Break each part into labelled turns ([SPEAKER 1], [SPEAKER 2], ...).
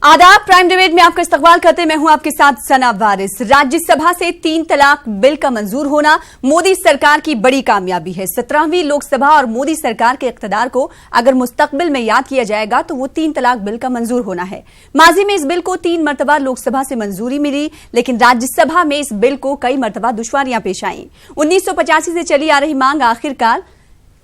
[SPEAKER 1] आदाब। Prime debate में आपका इस्तकबाल करते मैं हूं आपके साथ सना वारिस। राज्यसभा से 3 तलाक बिल का मंजूर होना मोदी सरकार की बड़ी कामयाबी है। 17वीं लोकसभा और मोदी सरकार के इख्तिदार को अगर मुस्तकबिल में याद किया जाएगा तो वो 3 तलाक बिल का मंजूर होना है। माजी में इस बिल को 3 मरतबा लोकसभा से मंजूरी मिली, लेकिन राज्यसभा में इस बिल को कई मरतबा दुश्वारियां पेश आईं। 1985 से चली आ रही मांग आखिरकार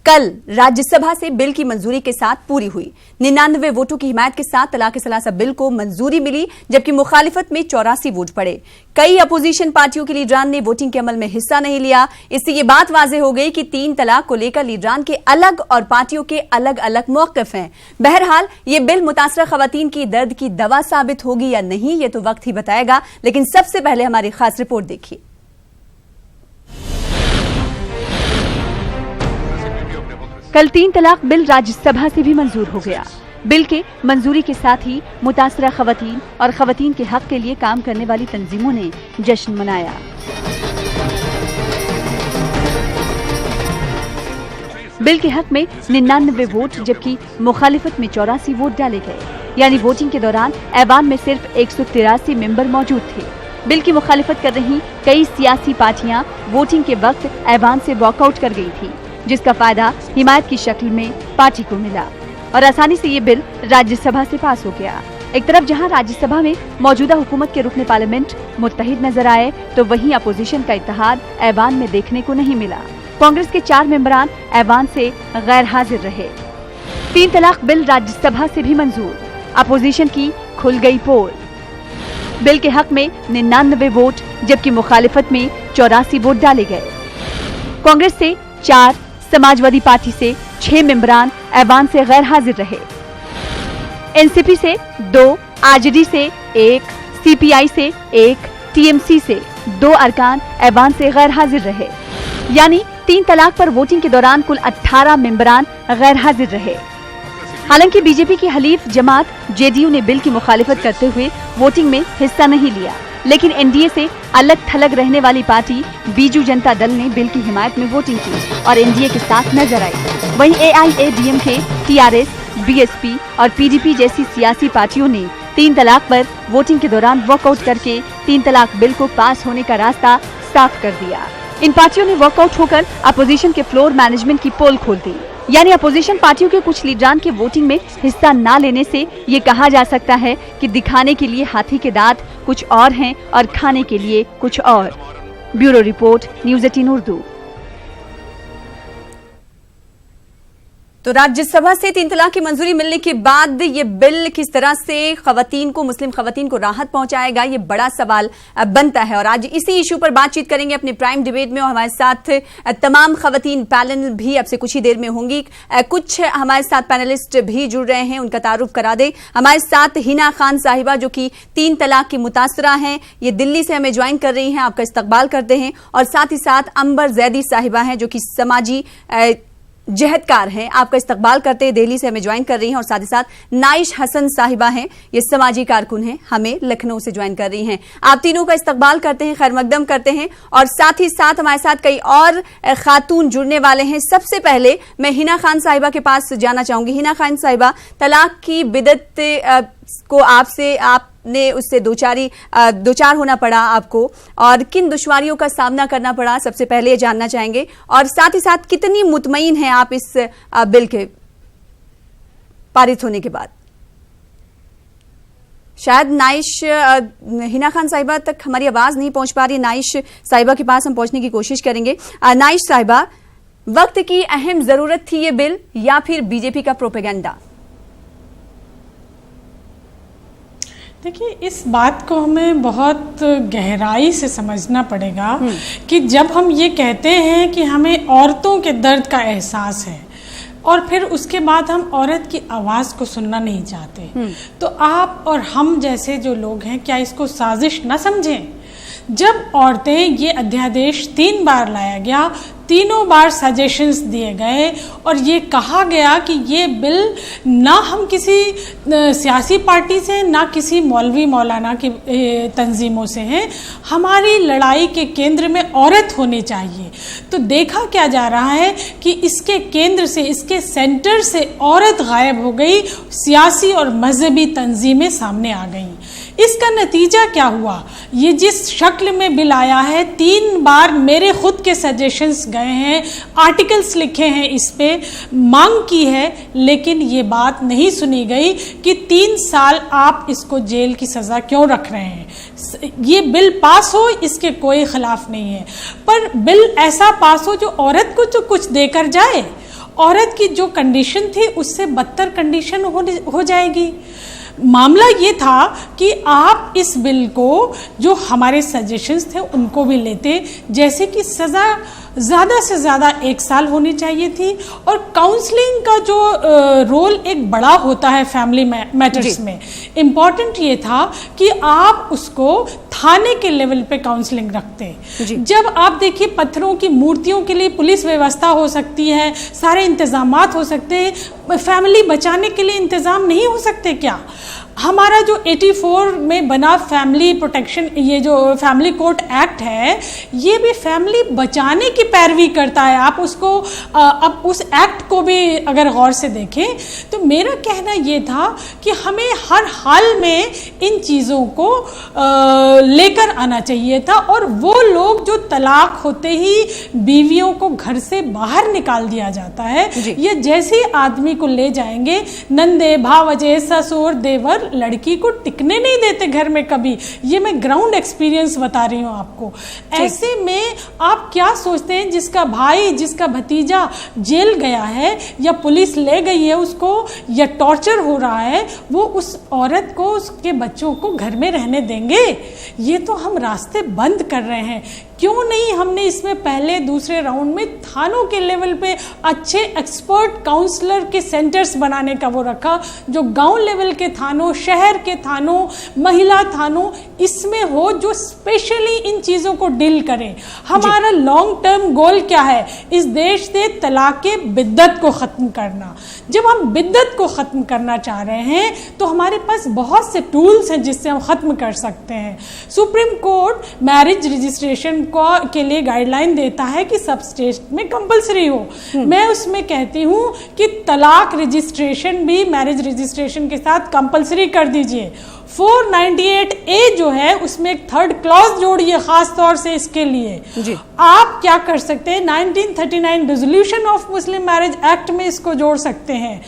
[SPEAKER 1] कल राज्यसभा से बिल की मंजूरी के साथ पूरी हुई। 99 वोटों की हिमायत के साथ तलाक सलासा बिल को मंजूरी मिली, जबकि मुखालिफत में 84 वोट पड़े। कई अपोजिशन पार्टियों के लीडरान ने वोटिंग के अमल में हिस्सा नहीं लिया। इससे ये बात वाज़ेह हो गई कि 3 तलाक को लेकर लीडरान के अलग और पार्टियों के अलग अलग मौक़िफ़ हैं। बहरहाल ये बिल मुतासरा खवातीन की दर्द की दवा साबित होगी या नहीं, ये तो वक्त ही बताएगा। लेकिन सबसे पहले हमारी खास रिपोर्ट देखिए। कल 3 तलाक बिल राज्यसभा से भी मंजूर हो गया। बिल के मंजूरी के साथ ही मुतासरा खवातीन और खवातीन के हक के लिए काम करने वाली तंजीमों ने जश्न मनाया। बिल के हक में 99 वोट जबकि मुखालिफत में 84 वोट डाले गए, यानी वोटिंग के दौरान ऐवान में सिर्फ 183 मेंबर मौजूद थे। बिल की मुखालिफत कर रही कई सियासी पार्टियां वोटिंग के वक्त ऐवान से वॉकआउट कर गई थी, जिसका फायदा हिमायत की शक्ल में पार्टी को मिला और आसानी से ये बिल राज्यसभा से पास हो गया। एक तरफ जहां राज्यसभा में मौजूदा हुकूमत के रुकने पार्लियामेंट मुत्तहिद नजर आए, तो वहीं अपोजिशन का इत्तेहाद ऐवान में देखने को नहीं मिला। कांग्रेस के 4 मेंबरान ऐवान से गैर हाजिर रहे। 3 तलाक बिल राज्यसभा से भी मंजूर, अपोजिशन की खुल गई पोल। बिल के हक में 99 वोट जबकि मुखालिफत में 84 वोट डाले गए। कांग्रेस से 4, समाजवादी पार्टी से 6 मेंबरान ऐवान से गैर हाजिर रहे। एनसीपी से 2, आरजेडी से 1, सीपीआई से 1, टीएमसी से 2 अरकान ऐवान से गैर हाजिर रहे। यानी 3 तलाक पर वोटिंग के दौरान कुल 18 मेंबरान गैर हाजिर रहे। हालांकि बीजेपी की हलीफ जमात जेडीयू ने बिल की मुखालिफत करते हुए वोटिंग में हिस्सा नहीं लिया, लेकिन एनडीए से अलग थलग रहने वाली पार्टी बीजू जनता दल ने बिल की हिमायत में वोटिंग की और एनडीए के साथ नजर आई। वहीं एआईएडीएमके, टीआरएस, बीएसपी और पीडीपी जैसी सियासी पार्टियों ने 3 तलाक पर वोटिंग के दौरान वॉकआउट करके 3 तलाक बिल को पास होने का रास्ता साफ कर दिया। इन पार्टियों ने वॉकआउट होकर अपोजिशन के फ्लोर मैनेजमेंट की पोल खोल दी, यानी अपोजिशन पार्टियों के कुछ लीडरान के वोटिंग में हिस्सा न लेने से ये कहा जा सकता है कि दिखाने के लिए हाथी के दांत कुछ और हैं और खाने के लिए कुछ और। Bureau report, news 18 Urdu. तो राज्यसभा से 3 तलाक की मंजूरी मिलने के बाद ये बिल किस तरह से खवातीन को, मुस्लिम खवातीन को राहत पहुंचाएगा, ये बड़ा सवाल बनता है। और आज इसी इशू पर बातचीत करेंगे अपने प्राइम डिबेट में। और हमारे साथ तमाम खवातीन पैनल भी अब से कुछ ही देर में होंगी। कुछ हमारे साथ पैनलिस्ट भी जुड़ रहे हैं, उनका तारुफ करा दें। हमारे साथ हिना खान साहिबा जो कि 3 तलाक की मुतासरा हैं, ये दिल्ली से हमें ज्वाइन कर रही हैं, आपका इस्तकबाल करते हैं। और साथ ही साथ अंबर जैदी साहिबा हैं जो कि समाजी जहदकार हैं, आपका इस्तकबाल करते हैं, दिल्ली से हमें ज्वाइन कर रही हैं। और साथ ही साथ नाइश हसन साहिबा हैं, ये समाजी कारकुन हैं, हमें लखनऊ से ज्वाइन कर रही हैं। आप तीनों का इस्तकबाल करते हैं, खैर मकदम करते हैं। और साथ ही साथ हमारे साथ कई और खातून जुड़ने वाले हैं। सबसे पहले मैं हिना खान साहिबा के पास जाना चाहूंगी। हिना खान साहिबा, तलाक की बिदत को आपने उससे दो चार होना पड़ा आपको, और किन दुश्वारियों का सामना करना पड़ा, सबसे पहले ये जानना चाहेंगे। और साथ ही साथ कितनी मुतमईन हैं आप इस बिल के पारित होने के बाद? शायद नाइश, हिना खान साहिबा तक हमारी आवाज नहीं पहुंच पा रही। नाइश साहिबा के पास हम पहुंचने की कोशिश करेंगे। नाइश साहिबा, वक्त की अहम जरूरत थी ये बिल या फिर बीजेपी का प्रोपेगेंडा?
[SPEAKER 2] देखिए, इस बात को हमें बहुत गहराई से समझना पड़ेगा कि जब हम ये कहते हैं कि हमें औरतों के दर्द का एहसास है और फिर उसके बाद हम औरत की आवाज़ को सुनना नहीं चाहते, तो आप और हम जैसे जो लोग हैं क्या इसको साजिश न समझें? जब औरतें, ये अध्यादेश 3 बार लाया गया, तीनों बार सजेशंस दिए गए और ये कहा गया कि ये बिल ना हम किसी सियासी पार्टी से ना किसी मौलवी मौलाना की तंजीमों से हैं, हमारी लड़ाई के केंद्र में औरत होनी चाहिए। तो देखा क्या जा रहा है कि इसके केंद्र से, इसके सेंटर से औरत गायब हो गई, सियासी और मजहबी तंजीमें सामने आ गईं। इसका नतीजा क्या हुआ? ये जिस शक्ल में बिल आया है, 3 बार मेरे खुद के सजेशंस गए हैं, आर्टिकल्स लिखे हैं, इस पे मांग की है, लेकिन ये बात नहीं सुनी गई कि 3 साल आप इसको जेल की सज़ा क्यों रख रहे हैं। ये बिल पास हो, इसके कोई खिलाफ नहीं है, पर बिल ऐसा पास हो जो औरत को तो कुछ देकर जाए। औरत की जो कंडीशन थी उससे बदतर कंडीशन हो जाएगी। मामला ये था कि आप इस बिल को, जो हमारे सजेशंस थे उनको भी लेते, जैसे कि सज़ा ज़्यादा से ज़्यादा 1 साल होनी चाहिए थी, और काउंसलिंग का जो रोल एक बड़ा होता है फैमिली मैटर्स में, इम्पॉर्टेंट ये था कि आप उसको थाने के लेवल पे काउंसलिंग रखते। जब आप देखिए पत्थरों की मूर्तियों के लिए पुलिस व्यवस्था हो सकती है, सारे इंतजामात हो सकते हैं, फैमिली बचाने के लिए इंतज़ाम नहीं हो सकते क्या? हमारा जो 84 में बना फैमिली प्रोटेक्शन, ये जो फैमिली कोर्ट एक्ट है, ये भी फैमिली बचाने की पैरवी करता है। आप उसको अब उस एक्ट को भी अगर गौर से देखें तो मेरा कहना ये था कि हमें हर हाल में इन चीज़ों को लेकर आना चाहिए था, और वो लोग जो तलाक होते ही बीवियों को घर से बाहर निकाल दिया जाता है, ये जैसे आदमी को ले जाएंगे, नंदे भावजे ससुर देवर लड़की को टिकने नहीं देते घर में कभी। ये मैं ग्राउंड एक्सपीरियंस बता रही हूँ आपको। ऐसे में आप क्या सोचते हैं, जिसका भाई, जिसका भतीजा जेल गया है या पुलिस ले गई है उसको, या टॉर्चर हो रहा है, वो उस औरत को, उसके बच्चों को घर में रहने देंगे? ये तो हम रास्ते बंद कर रहे हैं। क्यों नहीं हमने इसमें पहले दूसरे राउंड में थानों के लेवल पे अच्छे एक्सपर्ट काउंसलर के सेंटर्स बनाने का वो रखा, जो गांव लेवल के थानों, शहर के थानों, महिला थानों, इसमें हो, जो स्पेशली इन चीज़ों को डील करें। हमारा लॉन्ग टर्म गोल क्या है? इस देश से तलाक़े बिद्दत को ख़त्म करना। जब हम बिद्दत को ख़त्म करना चाह रहे हैं तो हमारे पास बहुत से टूल्स हैं जिससे हम ख़त्म कर सकते हैं। सुप्रीम कोर्ट मैरिज रजिस्ट्रेशन के लिए गाइडलाइन देता है कि सब स्टेट में कंपलसरी हो। मैं उसमें कहती हूँ कि तलाक रजिस्ट्रेशन भी मैरिज रजिस्ट्रेशन के साथ कंपलसरी कर दीजिए। 498A जो है उसमें एक 3rd क्लॉज जोड़िए खास तौर से इसके लिए। आप क्या कर सकते हैं, 1939 resolution of Muslim marriage act में इसको जोड़ सकते हैं।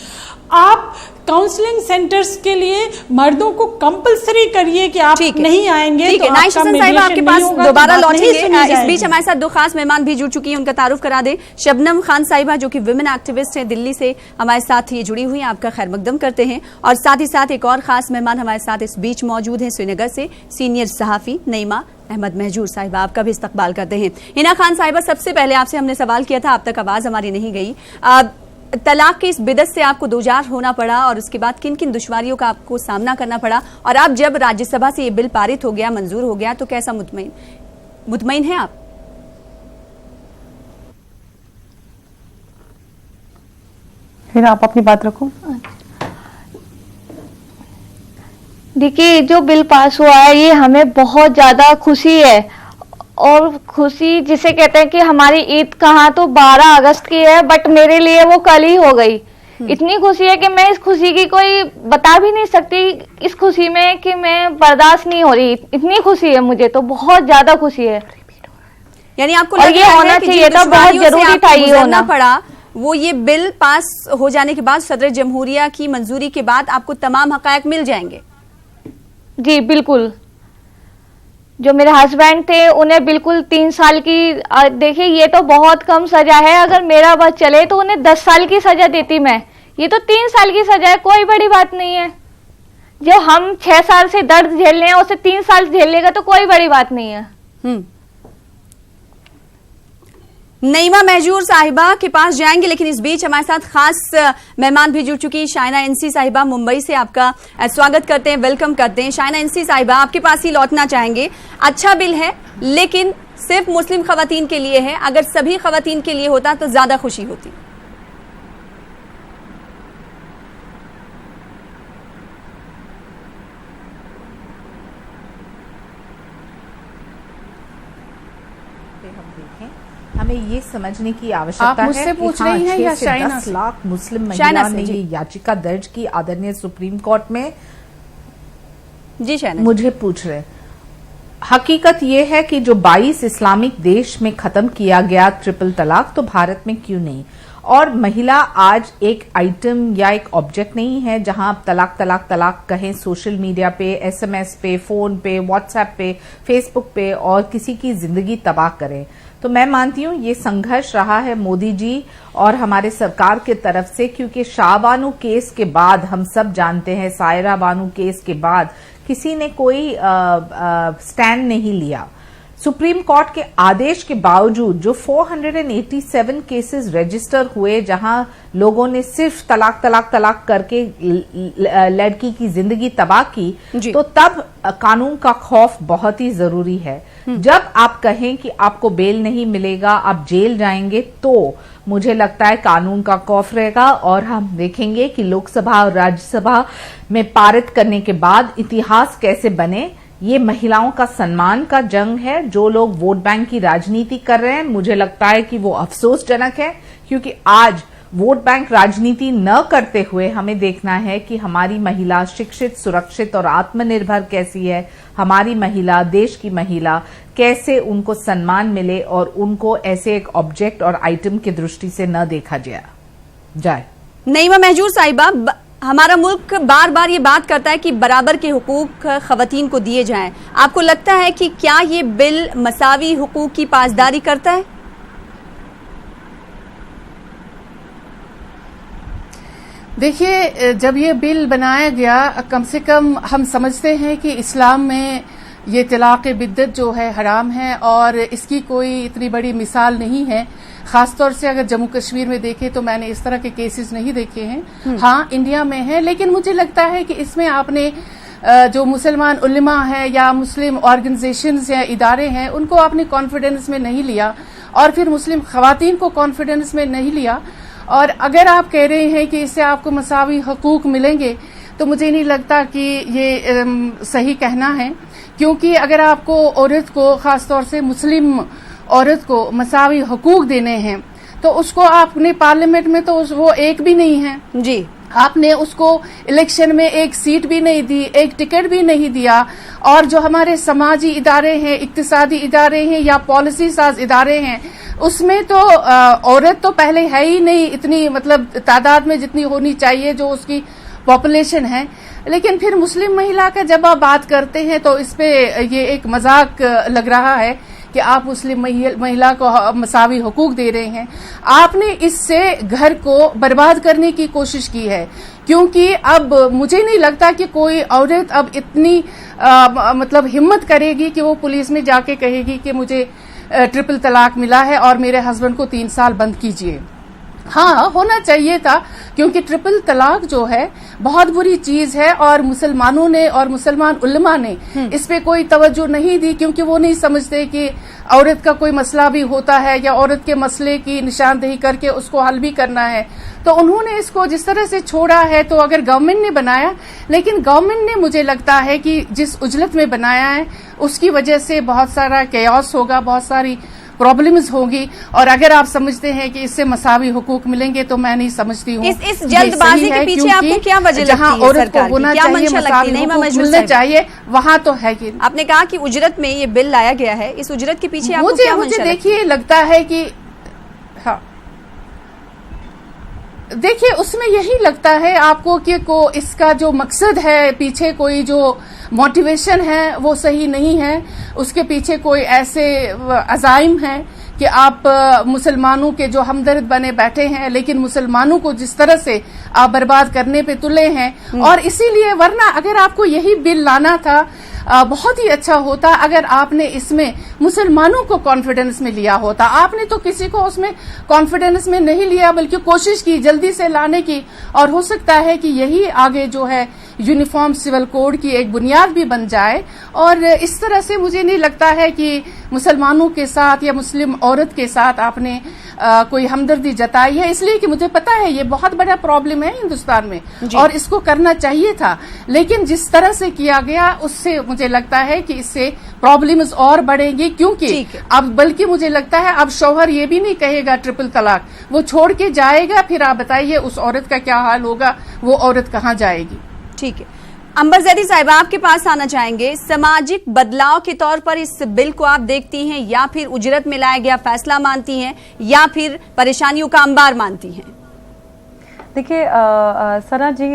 [SPEAKER 2] आप काउंसलिंग सेंटर्स के लिए मर्दों को कंपलसरी करिए कि आप नहीं आएंगे तो आपका मीडिएशन
[SPEAKER 1] आपके पास दोबारा लौटेंगे। इस बीच हमारे साथ 2 खास मेहमान भी जुड़ चुकी हैं, उनका तारुफ करा दें। शबनम खान साहिबा जो कि विमेन एक्टिविस्ट हैं, दिल्ली से हमारे साथ ये जुड़ी हुई हैं, आपका खैर मकदम करते हैं। और साथ ही साथ एक और खास मेहमान हमारे साथ इस बीच मौजूद हैं, श्रीनगर से सीनियर सहाफ़ी नईमा अहमद महजूर साहिबा, आपका भी इस्तकबाल करते हैं। हिना खान साहिबा, सबसे पहले आपसे हमने सवाल किया था, अब तक आवाज हमारी नहीं गई। तलाक की इस बिदत से आपको दोचार होना पड़ा और उसके बाद किन किन दुश्वारियों का आपको सामना करना पड़ा, और अब जब राज्यसभा से ये बिल पारित हो गया, मंजूर हो गया, तो कैसा मुतमईन हैं आप?
[SPEAKER 3] फिर आप अपनी बात रखो।
[SPEAKER 4] देखिए, जो बिल पास हुआ है ये हमें बहुत ज्यादा खुशी है, और खुशी जिसे कहते हैं कि हमारी ईद कहाँ तो 12 अगस्त की है, बट मेरे लिए वो कल ही हो गई। इतनी खुशी है कि मैं इस खुशी की कोई बता भी नहीं सकती, इस खुशी में कि मैं बर्दाश्त नहीं हो रही। इतनी खुशी है मुझे, तो बहुत ज्यादा खुशी है।
[SPEAKER 1] यानी आपको
[SPEAKER 4] और ये होना चाहिए था, बहुत जरूरी था ये होना
[SPEAKER 1] पड़ा। वो ये बिल पास हो जाने के बाद, सदर जमहूरिया की मंजूरी के बाद आपको तमाम हकायक मिल जाएंगे?
[SPEAKER 4] जी बिल्कुल। जो मेरे हस्बैंड थे उन्हें बिल्कुल 3 साल की, देखिए ये तो बहुत कम सजा है, अगर मेरा बस चले तो उन्हें 10 साल की सजा देती मैं। ये तो 3 साल की सजा है, कोई बड़ी बात नहीं है। जो हम 6 साल से दर्द झेल रहे हैं उसे 3 साल झेल लेगा तो कोई बड़ी बात नहीं है।
[SPEAKER 1] नईमा महजूर साहिबा के पास जाएंगे, लेकिन इस बीच हमारे साथ खास मेहमान भी जुड़ चुकी शाइना एनसी साहिबा मुंबई से, आपका स्वागत करते हैं, वेलकम करते हैं। शाइना एनसी साहिबा, आपके पास ही लौटना चाहेंगे। अच्छा बिल है, लेकिन
[SPEAKER 5] सिर्फ मुस्लिम खवातीन के लिए है। अगर सभी खवातीन के लिए होता तो ज्यादा खुशी होती।
[SPEAKER 6] हमें ये समझने की आवश्यकता
[SPEAKER 3] आप मुझसे पूछ रही हैं या
[SPEAKER 6] 6 से
[SPEAKER 3] शाइना
[SPEAKER 6] 10 लाख मुस्लिम
[SPEAKER 5] शाइना
[SPEAKER 6] महिला
[SPEAKER 5] से,
[SPEAKER 6] ने
[SPEAKER 5] जी।
[SPEAKER 6] ये याचिका दर्ज की आदरणीय सुप्रीम कोर्ट में।
[SPEAKER 5] जी शायद
[SPEAKER 6] मुझे पूछ रहे, हकीकत ये है कि जो 22 इस्लामिक देश में खत्म किया गया ट्रिपल तलाक, तो भारत में क्यों नहीं? और महिला आज एक आइटम या एक ऑब्जेक्ट नहीं है जहां आप तलाक तलाक तलाक कहें सोशल मीडिया पे, एसएमएस पे, फोन पे, व्हाट्सएप पे, फेसबुक पे और किसी की जिंदगी तबाह करें। तो मैं मानती हूं ये संघर्ष रहा है मोदी जी और हमारे सरकार के तरफ से, क्योंकि शाहबानू केस के बाद हम सब जानते हैं, सायरा बानू केस के बाद किसी ने कोई स्टैंड नहीं लिया। सुप्रीम कोर्ट के आदेश के बावजूद जो 487 केसेस रजिस्टर हुए जहां लोगों ने सिर्फ तलाक तलाक तलाक करके लड़की की जिंदगी तबाह की, तो तब कानून का खौफ बहुत ही जरूरी है। जब आप कहें कि आपको बेल नहीं मिलेगा, आप जेल जाएंगे, तो मुझे लगता है कानून का खौफ रहेगा और हम देखेंगे कि लोकसभा और राज्यसभा में पारित करने के बाद इतिहास कैसे बने। ये महिलाओं का सम्मान का जंग है। जो लोग वोट बैंक की राजनीति कर रहे हैं, मुझे लगता है कि वो अफसोसजनक है, क्योंकि आज वोट बैंक राजनीति न करते हुए हमें देखना है कि हमारी महिला शिक्षित, सुरक्षित और आत्मनिर्भर कैसी है, हमारी महिला, देश की महिला कैसे उनको सम्मान मिले और उनको ऐसे एक ऑब्जेक्ट और आइटम की दृष्टि से न देखा जाए।
[SPEAKER 5] नईमा महजूर साहिबा, हमारा मुल्क बार बार ये बात करता है कि बराबर के हुकूक खवातीन को दिए जाएं। आपको लगता है कि क्या ये बिल मसावी हुकूक की पासदारी करता है?
[SPEAKER 3] देखिए, जब ये बिल बनाया गया, कम से कम हम समझते हैं कि इस्लाम में ये तलाक़ बिद्दत जो है हराम है और इसकी कोई इतनी बड़ी मिसाल नहीं है। खासतौर से अगर जम्मू कश्मीर में देखें तो मैंने इस तरह के केसेस नहीं देखे हैं। हाँ, इंडिया में है, लेकिन मुझे लगता है कि इसमें आपने जो मुसलमान उलमा है या मुस्लिम ऑर्गेनाइजेशंस या इदारे हैं, उनको आपने कॉन्फिडेंस में नहीं लिया और फिर मुस्लिम खवातीन को कॉन्फिडेंस में नहीं लिया। और अगर आप कह रहे हैं कि इससे आपको मसावी हकूक मिलेंगे, तो मुझे नहीं लगता कि ये सही कहना है, क्योंकि अगर आपको औरत को, खासतौर से मुस्लिम औरत को मसावी हकूक देने हैं, तो उसको आपने पार्लियामेंट में, तो वो एक भी नहीं है
[SPEAKER 5] जी,
[SPEAKER 3] आपने उसको इलेक्शन में एक सीट भी नहीं दी, एक टिकट भी नहीं दिया। और जो हमारे समाजी इदारे हैं, इक्तिसादी इदारे हैं या पॉलिसी साज इदारे हैं, उसमें तो औरत तो पहले है ही नहीं इतनी, मतलब तादाद में जितनी होनी चाहिए जो उसकी पॉपुलेशन है। लेकिन फिर मुस्लिम महिला का जब आप बात करते हैं तो इस पे ये एक मजाक लग रहा है कि आप मुस्लिम महिला को मसावी हुकूक दे रहे हैं। आपने इससे घर को बर्बाद करने की कोशिश की है, क्योंकि अब मुझे नहीं लगता कि कोई औरत अब इतनी मतलब हिम्मत करेगी कि वो पुलिस में जाके कहेगी कि मुझे ट्रिपल तलाक मिला है और मेरे हस्बैंड को 3 साल बंद कीजिए। हाँ, होना चाहिए था, क्योंकि ट्रिपल तलाक जो है बहुत बुरी चीज है और मुसलमानों ने और मुसलमान उलमा ने इस पे कोई तवज्जो नहीं दी, क्योंकि वो नहीं समझते कि औरत का कोई मसला भी होता है या औरत के मसले की निशानदेही करके उसको हल भी करना है। तो उन्होंने इसको जिस तरह से छोड़ा है, तो अगर गवर्नमेंट ने बनाया, लेकिन गवर्नमेंट ने मुझे लगता है कि जिस उजलत में बनाया है उसकी वजह से बहुत सारा कैओस होगा, बहुत सारी प्रॉब्लम्स होगी। और अगर आप समझते हैं कि इससे मसावी हुकूक मिलेंगे, तो मैं नहीं समझती हूँ।
[SPEAKER 5] इस जल्दबाजी के पीछे आपको क्या वजह लगती है?
[SPEAKER 3] जहाँ औरत को होना चाहिए, मसावी हुकूक मिलने चाहिए, वहाँ तो है कि
[SPEAKER 5] आपने कहा कि उजरत में ये बिल लाया गया है, इस उजरत के पीछे आपको क्या मंशा लगती है?
[SPEAKER 3] देखिए, लगता है कि हाँ, देखिए उसमें यही लगता है आपको कि इसका जो मकसद है, पीछे कोई जो मोटिवेशन है वो सही नहीं है। उसके पीछे कोई ऐसे अज़ाइम है कि आप मुसलमानों के जो हमदर्द बने बैठे हैं, लेकिन मुसलमानों को जिस तरह से आप बर्बाद करने पे तुले हैं। और इसीलिए, वरना अगर आपको यही बिल लाना था, बहुत ही अच्छा होता अगर आपने इसमें मुसलमानों को कॉन्फिडेंस में लिया होता। आपने तो किसी को उसमें कॉन्फिडेंस में नहीं लिया, बल्कि कोशिश की जल्दी से लाने की। और हो सकता है कि यही आगे जो है यूनिफॉर्म सिविल कोड की एक बुनियाद भी बन जाए। और इस तरह से मुझे नहीं लगता है कि मुसलमानों के साथ या मुस्लिम औरत के साथ आपने कोई हमदर्दी जताई है, इसलिए कि मुझे पता है ये बहुत बड़ा प्रॉब्लम है हिंदुस्तान में और इसको करना चाहिए था, लेकिन जिस तरह से किया गया उससे मुझे लगता है कि इससे प्रॉब्लम्स और बढ़ेंगी। क्योंकि अब बल्कि मुझे लगता है अब शौहर ये भी नहीं कहेगा ट्रिपल तलाक, वो छोड़ के जाएगा, फिर आप बताइए उस औरत का क्या हाल होगा, वो औरत कहाँ जाएगी।
[SPEAKER 5] ठीक है, अंबर जैदी साहिबा आपके पास आना चाहेंगे। सामाजिक बदलाव के तौर पर इस बिल को आप देखती हैं या फिर उजरत में लाया गया फैसला मानती हैं या फिर परेशानियों का अंबार मानती हैं?
[SPEAKER 7] देखिए सना जी,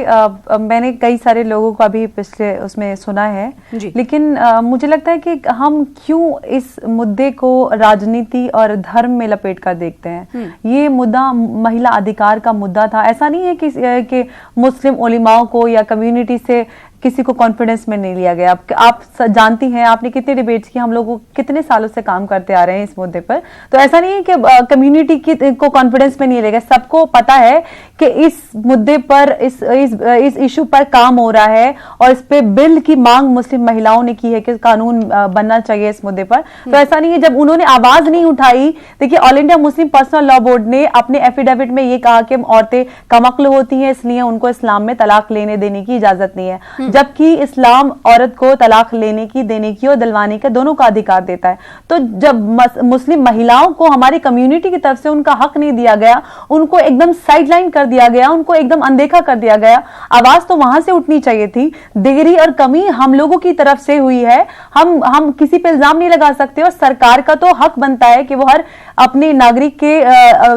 [SPEAKER 7] मैंने कई सारे लोगों को अभी पिछले उसमें सुना है, लेकिन मुझे लगता है कि हम क्यों इस मुद्दे को राजनीति और धर्म में लपेट कर देखते हैं। ये मुद्दा महिला अधिकार का मुद्दा था। ऐसा नहीं है कि मुस्लिम उलेमाओं को या कम्युनिटी से किसी को कॉन्फिडेंस में नहीं लिया गया। आप जानती हैं, आपने कितने डिबेट्स की, हम लोग कितने सालों से काम करते आ रहे हैं इस मुद्दे पर। तो ऐसा नहीं है कि कम्युनिटी को कॉन्फिडेंस में नहीं लिया गया। सबको पता है कि इस मुद्दे पर, इस इशू पर काम हो रहा है और इस पे बिल की मांग मुस्लिम महिलाओं ने की है कि कानून बनना चाहिए इस मुद्दे पर। तो ऐसा नहीं है, जब उन्होंने आवाज नहीं उठाई, देखिए all India Muslim personal law board ने अपने एफिडेविट में ये कहा कि औरतें कमअक्ल होती हैं, इसलिए उनको इस्लाम में तलाक लेने देने की इजाजत नहीं है, जबकि इस्लाम औरत को तलाक लेने की, देने की और दिलवाने का दोनों का अधिकार देता है। तो जब मुस्लिम महिलाओं को हमारी कम्युनिटी की तरफ से उनका हक नहीं दिया गया, उनको एकदम साइडलाइन कर दिया गया, उनको एकदम अनदेखा कर दिया गया। आवाज तो वहां से उठनी चाहिए थी। देरी और कमी हम लोगों की तरफ से हुई है। हम किसी पे इल्जाम नहीं लगा सकते और सरकार का तो हक बनता है कि वो हर अपने नागरिक के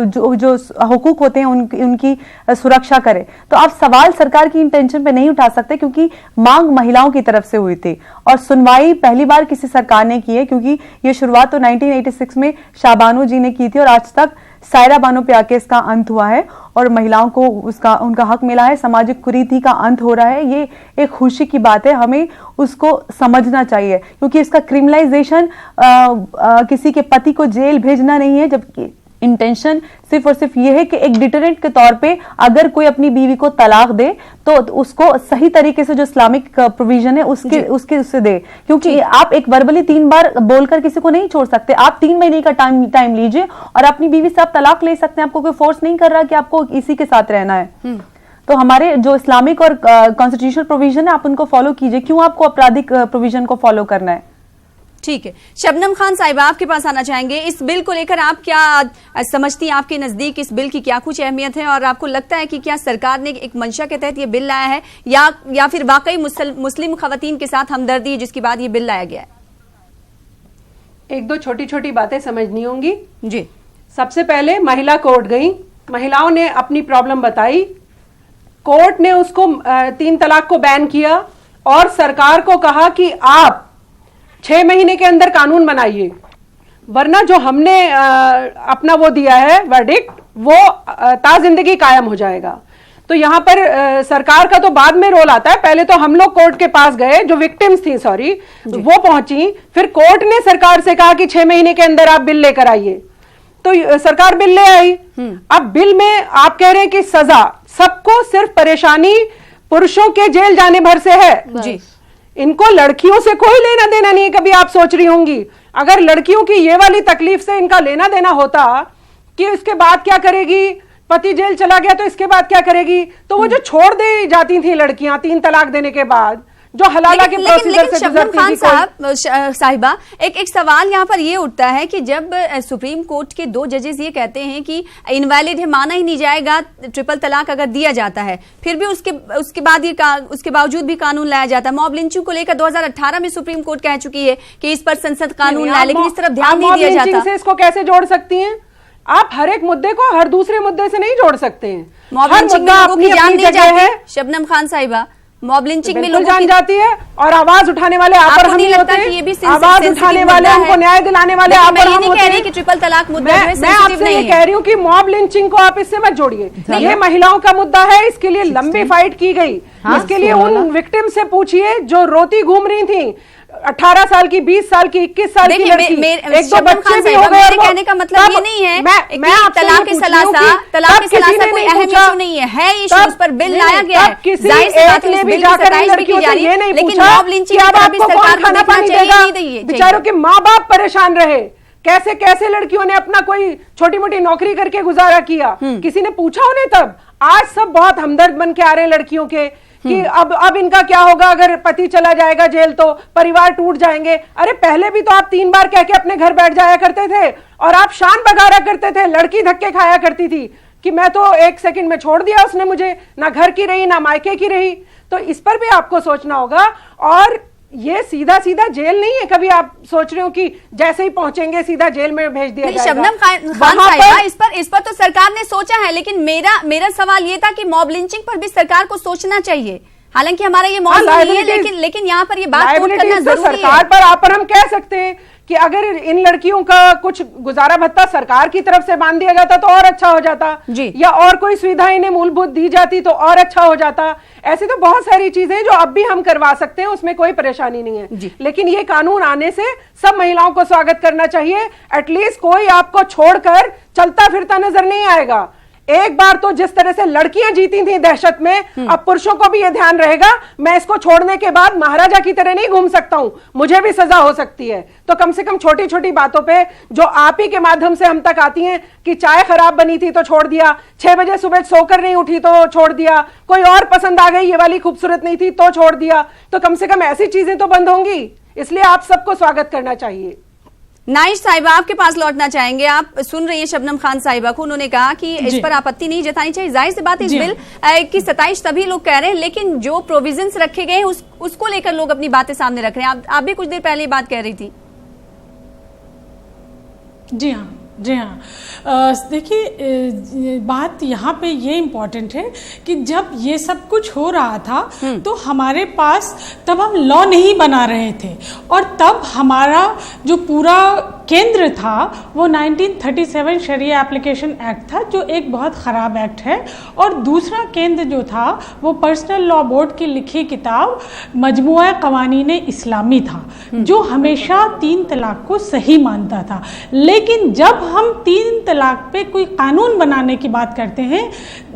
[SPEAKER 7] जो हुकूक होते हैं उनकी सुरक्षा करे। तो आप सवाल सरकार की इंटेंशन पे नहीं उठा सकते, क्योंकि मांग महिलाओं की तरफ से हुई थी और सुनवाई पहली बार किसी सरकार ने की है, क्योंकि ये शुरुआत तो 1986 में शाहबानो जी ने की थी और आज तक सायरा बानो पे आके इसका अंत हुआ है और महिलाओं को उनका हक मिला है। सामाजिक कुरीति का अंत हो रहा है। ये एक खुशी की बात है, हमें उसको समझना चाहिए, क्योंकि इसका क्रिमिनलाइजेशन किसी के पति को जेल भेजना नहीं है, जबकि इंटेंशन सिर्फ और सिर्फ ये है कि एक डिटरेंट के तौर पे अगर कोई अपनी बीवी को तलाक दे तो उसको सही तरीके से जो इस्लामिक प्रोविजन है उससे दे, क्योंकि आप एक वर्बली 3 बार बोलकर किसी को नहीं छोड़ सकते। आप 3 महीने का टाइम लीजिए और अपनी बीवी से आप तलाक ले सकते हैं। आपको कोई फोर्स नहीं कर रहा कि आपको इसी के साथ रहना है। तो हमारे जो इस्लामिक और कॉन्स्टिट्यूशनल प्रोविजन है आप उनको फॉलो कीजिए, क्यों आपको आपराधिक प्रोविजन को फॉलो करना है।
[SPEAKER 5] ठीक है, शबनम खान साहिबा आपके पास आना चाहेंगे। इस बिल को लेकर आप क्या समझती हैं, आपके नजदीक इस बिल की क्या कुछ अहमियत है और आपको लगता है कि क्या सरकार ने एक मंशा के तहत ये बिल लाया है या फिर वाकई मुस्लिम खवातीन के साथ हमदर्दी है जिसके बाद ये बिल लाया गया है?
[SPEAKER 8] एक दो छोटी छोटी बातें समझनी होंगी
[SPEAKER 5] जी।
[SPEAKER 8] सबसे पहले महिला कोर्ट गई, महिलाओं ने अपनी प्रॉब्लम बताई, कोर्ट ने उसको 3 तलाक को बैन किया और सरकार को कहा कि आप 6 महीने के अंदर कानून बनाइए, वरना जो हमने अपना वो दिया है वर्डिक्ट वो ताजिंदगी कायम हो जाएगा। तो यहाँ पर सरकार का तो बाद में रोल आता है। पहले तो हम लोग कोर्ट के पास गए, जो विक्टिम्स थी वो पहुंची, फिर कोर्ट ने सरकार से कहा कि 6 महीने के अंदर आप बिल लेकर आइए, तो सरकार बिल ले आई। अब बिल में आप कह रहे हैं कि सजा सबको, सिर्फ परेशानी पुरुषों के जेल जाने भर से है जी। इनको लड़कियों से कोई लेना देना नहीं है। कभी आप सोच रही होंगी अगर लड़कियों की ये वाली तकलीफ से इनका लेना देना होता कि इसके बाद क्या करेगी, पति जेल चला गया तो इसके बाद क्या करेगी, तो वो जो छोड़ दे जाती थी लड़कियां 3 तलाक देने के बाद, जो हलाला के प्रोसीजर से गुजरती थी।
[SPEAKER 5] साहिबा एक सवाल यहाँ पर ये उठता है कि जब सुप्रीम कोर्ट के 2 जजेस ये कहते हैं कि इनवैलिड है, माना ही नहीं जाएगा ट्रिपल तलाक अगर दिया जाता है, फिर भी उसके बावजूद भी कानून लाया जाता है। मॉब लिंचिंग को लेकर 2018 में सुप्रीम कोर्ट कह चुकी है कि इस पर संसद कानून लाए, लेकिन इस तरफ ध्यान नहीं दिया जाता।
[SPEAKER 8] से इसको कैसे जोड़ सकती हैं आप? हर एक मुद्दे को हर दूसरे मुद्दे से नहीं जोड़ सकते हैं।
[SPEAKER 5] मॉब लिंचिंग में लोगों की जान नहीं जाती है। शबनम खान साहिबा, मॉब लिंचिंग में लोगों
[SPEAKER 8] जान जाती है और आवाज उठाने वाले आप और हम ही होते हैं। आवाज उठाने वाले, उनको न्याय दिलाने वाले आप और हम होते हैं।
[SPEAKER 5] कि ट्रिपल तलाक मुद्दा है,
[SPEAKER 8] मैं आपसे ये कह रही हूँ कि मॉब लिंचिंग को आप इससे मत जोड़िए। ये महिलाओं का मुद्दा है, इसके लिए लंबी फाइट की गई। इसके लिए उन विक्टिम से पूछिए जो रोती घूम रही थी, 18 साल की, 20 साल की, 21 साल की लड़की, एक दो बच्चे भी हो गए।
[SPEAKER 5] मेरे कहने का मतलब ये नहीं है कि तलाक के सलासा कोई अहम इशू नहीं है इशू, उस पर बिल लाया गया है, जाहिर सी बात है, बिल की सताइश भी की जा रही है, लेकिन मॉब लिंचिंग की तरफ भी सरकार को देखना चाहिए, नहीं चाहिए।
[SPEAKER 8] बेचारों के माँ बाप परेशान रहे, कैसे कैसे लड़कियों ने अपना कोई छोटी मोटी नौकरी करके गुजारा किया, किसी ने पूछा उन्हें तब? आज सब बहुत हमदर्द बन के आ रहे हैं लड़कियों के कि अब इनका क्या होगा अगर पति चला जाएगा जेल तो परिवार टूट जाएंगे। अरे पहले भी तो आप 3 बार कह के अपने घर बैठ जाया करते थे और आप शान बगारा करते थे, लड़की धक्के खाया करती थी कि मैं तो 1 सेकंड में छोड़ दिया उसने मुझे, ना घर की रही ना मायके की रही। तो इस पर भी आपको सोचना होगा। और ये सीधा सीधा जेल नहीं है, कभी आप सोच रहे हो कि जैसे ही पहुंचेंगे सीधा जेल में भेज दिया जाएगा।
[SPEAKER 5] शबनम खान साहिबा, इस पर तो सरकार ने सोचा है, लेकिन मेरा सवाल ये था कि मॉब लिंचिंग पर भी सरकार को सोचना चाहिए। हालांकि हमारा ये मौजूद नहीं है, लेकिन यहाँ पर ये बात नोट करना जरूरी है।
[SPEAKER 8] सरकार पर आप और हम कह सकते हैं कि अगर इन लड़कियों का कुछ गुजारा भत्ता सरकार की तरफ से बांध दिया जाता तो और अच्छा हो जाता, या और कोई सुविधा इन्हें मूलभूत दी जाती तो और अच्छा हो जाता। ऐसी तो बहुत सारी चीजें जो अब भी हम करवा सकते हैं, उसमें कोई परेशानी नहीं है। लेकिन ये कानून आने से सब महिलाओं को स्वागत करना चाहिए। एटलीस्ट कोई आपको छोड़कर चलता फिरता नजर नहीं आएगा। एक बार तो जिस तरह से लड़कियां जीती थी दहशत में, अब पुरुषों को भी ये ध्यान रहेगा, मैं इसको छोड़ने के बाद महाराजा की तरह नहीं घूम सकता हूं, मुझे भी सजा हो सकती है। तो कम से कम छोटी छोटी बातों पे जो आप ही के माध्यम से हम तक आती हैं कि चाय खराब बनी थी तो छोड़ दिया, 6 बजे सुबह सोकर नहीं उठी तो छोड़ दिया, कोई और पसंद आ गई ये वाली खूबसूरत नहीं थी तो छोड़ दिया, तो कम से कम ऐसी चीजें तो बंद होंगी। इसलिए आप सबको स्वागत करना चाहिए।
[SPEAKER 5] नाइश साहिबा, आपके पास लौटना चाहेंगे। आप सुन रही हैं शबनम खान साहिबा को, उन्होंने कहा कि इस पर आपत्ति नहीं जतानी चाहिए। जाहिर सी बात है, इस बिल की 27 सभी लोग कह रहे हैं, लेकिन जो प्रोविजंस रखे गए हैं उसको लेकर लोग अपनी बातें सामने रख रहे हैं। आप भी कुछ देर पहले बात कह रही थी।
[SPEAKER 2] जी हाँ, देखिए बात यहाँ पे ये इम्पोर्टेंट है कि जब ये सब कुछ हो रहा था तो हमारे पास तब हम लॉ नहीं बना रहे थे, और तब हमारा जो पूरा केंद्र था वो 1937 शरिया एप्लीकेशन एक्ट था, जो एक बहुत ख़राब एक्ट है, और दूसरा केंद्र जो था वो पर्सनल लॉ बोर्ड की लिखी किताब मजमुआ कवानीन इस्लामी था, जो हमेशा 3 तलाक को सही मानता था। लेकिन जब हम 3 तलाक पे कोई कानून बनाने की बात करते हैं,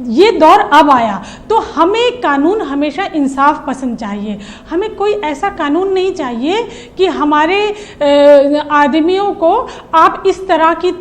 [SPEAKER 2] ये दौर अब आया, तो हमें कानून हमेशा इंसाफ पसंद चाहिए। हमें कोई ऐसा कानून नहीं चाहिए कि हमारे आदमियों को आप इस तरह की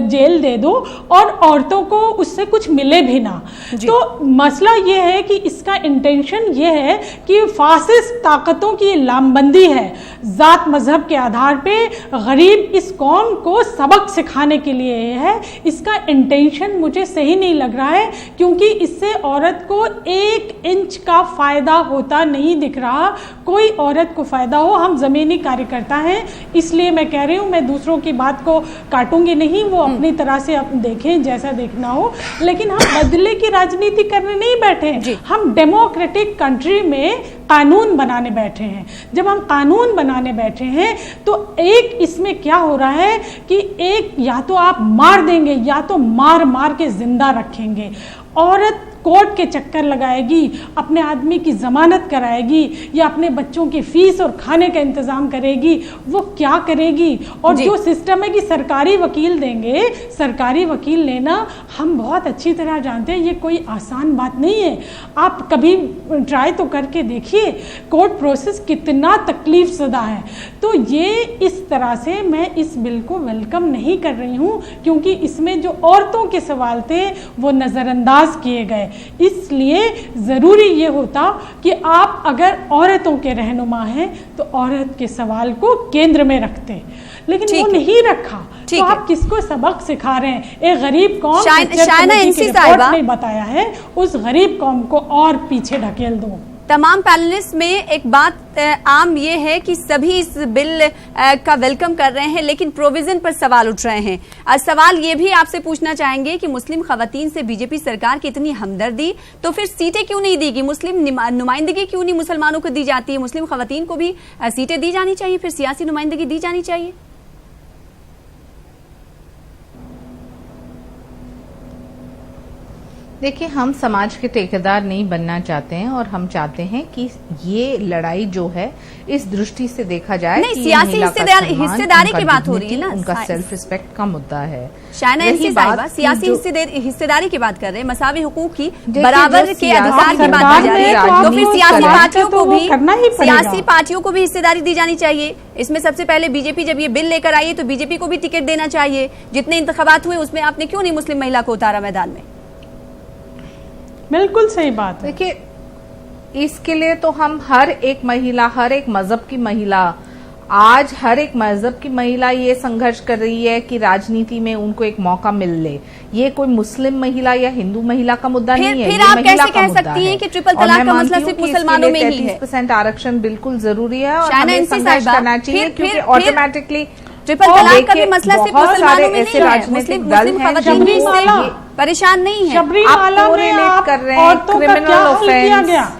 [SPEAKER 2] जेल दे दो और औरतों को उससे कुछ मिले भी ना। तो मसला ये है कि इसका इंटेंशन ये है कि फासिस्ट ताकतों की लामबंदी है, जात मजहब के आधार पे गरीब इस कौम को सबक सिखाने के लिए है। इसका इंटेंशन मुझे सही नहीं लग रहा है, क्योंकि इससे औरत को 1 इंच का फायदा होता नहीं दिख रहा। कोई औरत को फायदा हो, हम जमीनी कार्यकर्ता हैं, इसलिए मैं कह रही हूँ, मैं दूसरों की बात को काटूंगी नहीं, वो अपनी तरह से देखें जैसा देखना हो, लेकिन हम बदले की राजनीति करने नहीं बैठे हैं। हम डेमोक्रेटिक कंट्री में कानून बनाने बैठे हैं। जब हम कानून बनाने बैठे हैं तो एक इसमें क्या हो रहा है कि एक या तो आप मार देंगे या तो मार मार के जिंदा रखेंगे। औरत कोर्ट के चक्कर लगाएगी, अपने आदमी की जमानत कराएगी या अपने बच्चों की फीस और खाने का इंतजाम करेगी, वो क्या करेगी? और जो सिस्टम है कि सरकारी वकील देंगे, सरकारी वकील लेना हम बहुत अच्छी तरह जानते हैं, ये कोई आसान बात नहीं है। आप कभी ट्राई तो करके देखिए, कोर्ट प्रोसेस कितना तकलीफ ज़दा है। तो ये इस तरह से मैं इस बिल को वेलकम नहीं कर रही हूँ, क्योंकि इसमें जो औरतों के सवाल थे वो नज़रअंदाज किए गए। इसलिए ज़रूरी ये होता कि आप अगर औरतों के रहनुमा हैं तो औरत के सवाल को केंद्र में रखते, लेकिन वो नहीं रखा। तो आप किसको सबक सिखा रहे हैं? एक गरीब कौम ने बताया है, उस गरीब कौम को और पीछे ढकेल दो।
[SPEAKER 5] तमाम पैनलिस्ट में एक बात आम ये है कि सभी इस बिल का वेलकम कर रहे हैं, लेकिन प्रोविजन पर सवाल उठ रहे हैं। सवाल ये भी आपसे पूछना चाहेंगे कि मुस्लिम खवातीन से बीजेपी सरकार की इतनी हमदर्दी, तो फिर सीटें क्यों नहीं देगी? मुस्लिम नुमाइंदगी क्यों नहीं मुसलमानों को दी जाती है? मुस्लिम खवातीन को भी सीटें दी जानी चाहिए, फिर सियासी नुमाइंदगी दी जानी चाहिए।
[SPEAKER 6] देखिए, हम समाज के ठेकेदार नहीं बनना चाहते हैं और हम चाहते हैं कि ये लड़ाई जो है इस दृष्टि से देखा जाए
[SPEAKER 5] नहीं,
[SPEAKER 6] कि
[SPEAKER 5] सियासी
[SPEAKER 6] महिला का
[SPEAKER 5] हिस्सेदारी
[SPEAKER 6] सम्मान,
[SPEAKER 5] की बात हो रही है ना,
[SPEAKER 6] उनका सेल्फ रिस्पेक्ट का मुद्दा है।
[SPEAKER 5] शायना
[SPEAKER 6] रही
[SPEAKER 5] एनसी
[SPEAKER 6] बात
[SPEAKER 5] साहिबा
[SPEAKER 6] की
[SPEAKER 5] सियासी
[SPEAKER 6] जो-
[SPEAKER 5] हिस्सेदारी की बात कर रहे हैं, मसावी हुकूक की,
[SPEAKER 6] देखिए,
[SPEAKER 5] बराबर
[SPEAKER 6] जो
[SPEAKER 5] के अधिकार की
[SPEAKER 6] सियासी
[SPEAKER 5] बात की जा रही है,
[SPEAKER 6] राजनीति
[SPEAKER 5] तो फिर
[SPEAKER 6] कर
[SPEAKER 5] सियासी
[SPEAKER 6] रहे हैं,
[SPEAKER 5] पार्टियों को
[SPEAKER 2] तो वो
[SPEAKER 5] भी
[SPEAKER 2] करना ही पड़ेगा।
[SPEAKER 5] सियासी पार्टियों को भी हिस्सेदारी दी जानी चाहिए। इसमें सबसे पहले बीजेपी जब ये बिल लेकर आई है तो बीजेपी को भी टिकट देना चाहिए। जितने इंतखाबात हुए उसमें आपने क्यों नहीं मुस्लिम महिला को उतारा मैदान में?
[SPEAKER 2] बिल्कुल सही बात है।
[SPEAKER 6] देखिए, इसके लिए तो हम हर एक महिला, हर एक मजहब की महिला, आज हर एक मजहब की महिला ये संघर्ष कर रही है कि राजनीति में उनको एक मौका मिल ले। ये कोई मुस्लिम महिला या हिंदू महिला का मुद्दा नहीं है,
[SPEAKER 5] फिर
[SPEAKER 6] ये
[SPEAKER 5] आप
[SPEAKER 6] महिला
[SPEAKER 5] कैसे
[SPEAKER 6] का
[SPEAKER 5] कह
[SPEAKER 6] मुद्दा
[SPEAKER 5] सकती
[SPEAKER 6] है।
[SPEAKER 5] हैं कि ट्रिपल
[SPEAKER 6] और
[SPEAKER 5] तलाक
[SPEAKER 6] मैं
[SPEAKER 5] का
[SPEAKER 6] मानती
[SPEAKER 5] मसला
[SPEAKER 6] हूँ
[SPEAKER 5] सिर्फ
[SPEAKER 6] कि इसके
[SPEAKER 5] मुसलमानों
[SPEAKER 6] लिए
[SPEAKER 5] में ही है।
[SPEAKER 6] 33% आरक्षण बिल्कुल जरूरी है और
[SPEAKER 5] शायना
[SPEAKER 6] हमें
[SPEAKER 5] एनसी
[SPEAKER 6] संघर्ष
[SPEAKER 5] साहिबा,
[SPEAKER 6] करना चाहिए,
[SPEAKER 5] फिर-
[SPEAKER 6] क्योंकि
[SPEAKER 5] फिर-
[SPEAKER 6] ऑटोमेटिकली
[SPEAKER 5] ट्रिपल तलाक का भी मसला सिर्फ मुसलमानों में नहीं है,
[SPEAKER 6] राजनीतिक
[SPEAKER 5] मुस्लिम
[SPEAKER 6] दल हैं
[SPEAKER 5] खवातीन भी इससे
[SPEAKER 2] शबरीमाला-
[SPEAKER 5] परेशान नहीं है।
[SPEAKER 2] शबरीमाला
[SPEAKER 6] आप
[SPEAKER 2] में
[SPEAKER 6] कोरिलेट
[SPEAKER 2] आप
[SPEAKER 6] कर रहे हैं,
[SPEAKER 2] औरतों का
[SPEAKER 6] क्रिमिनल
[SPEAKER 2] क्या हल किया
[SPEAKER 6] ऑफेंस।
[SPEAKER 2] गया?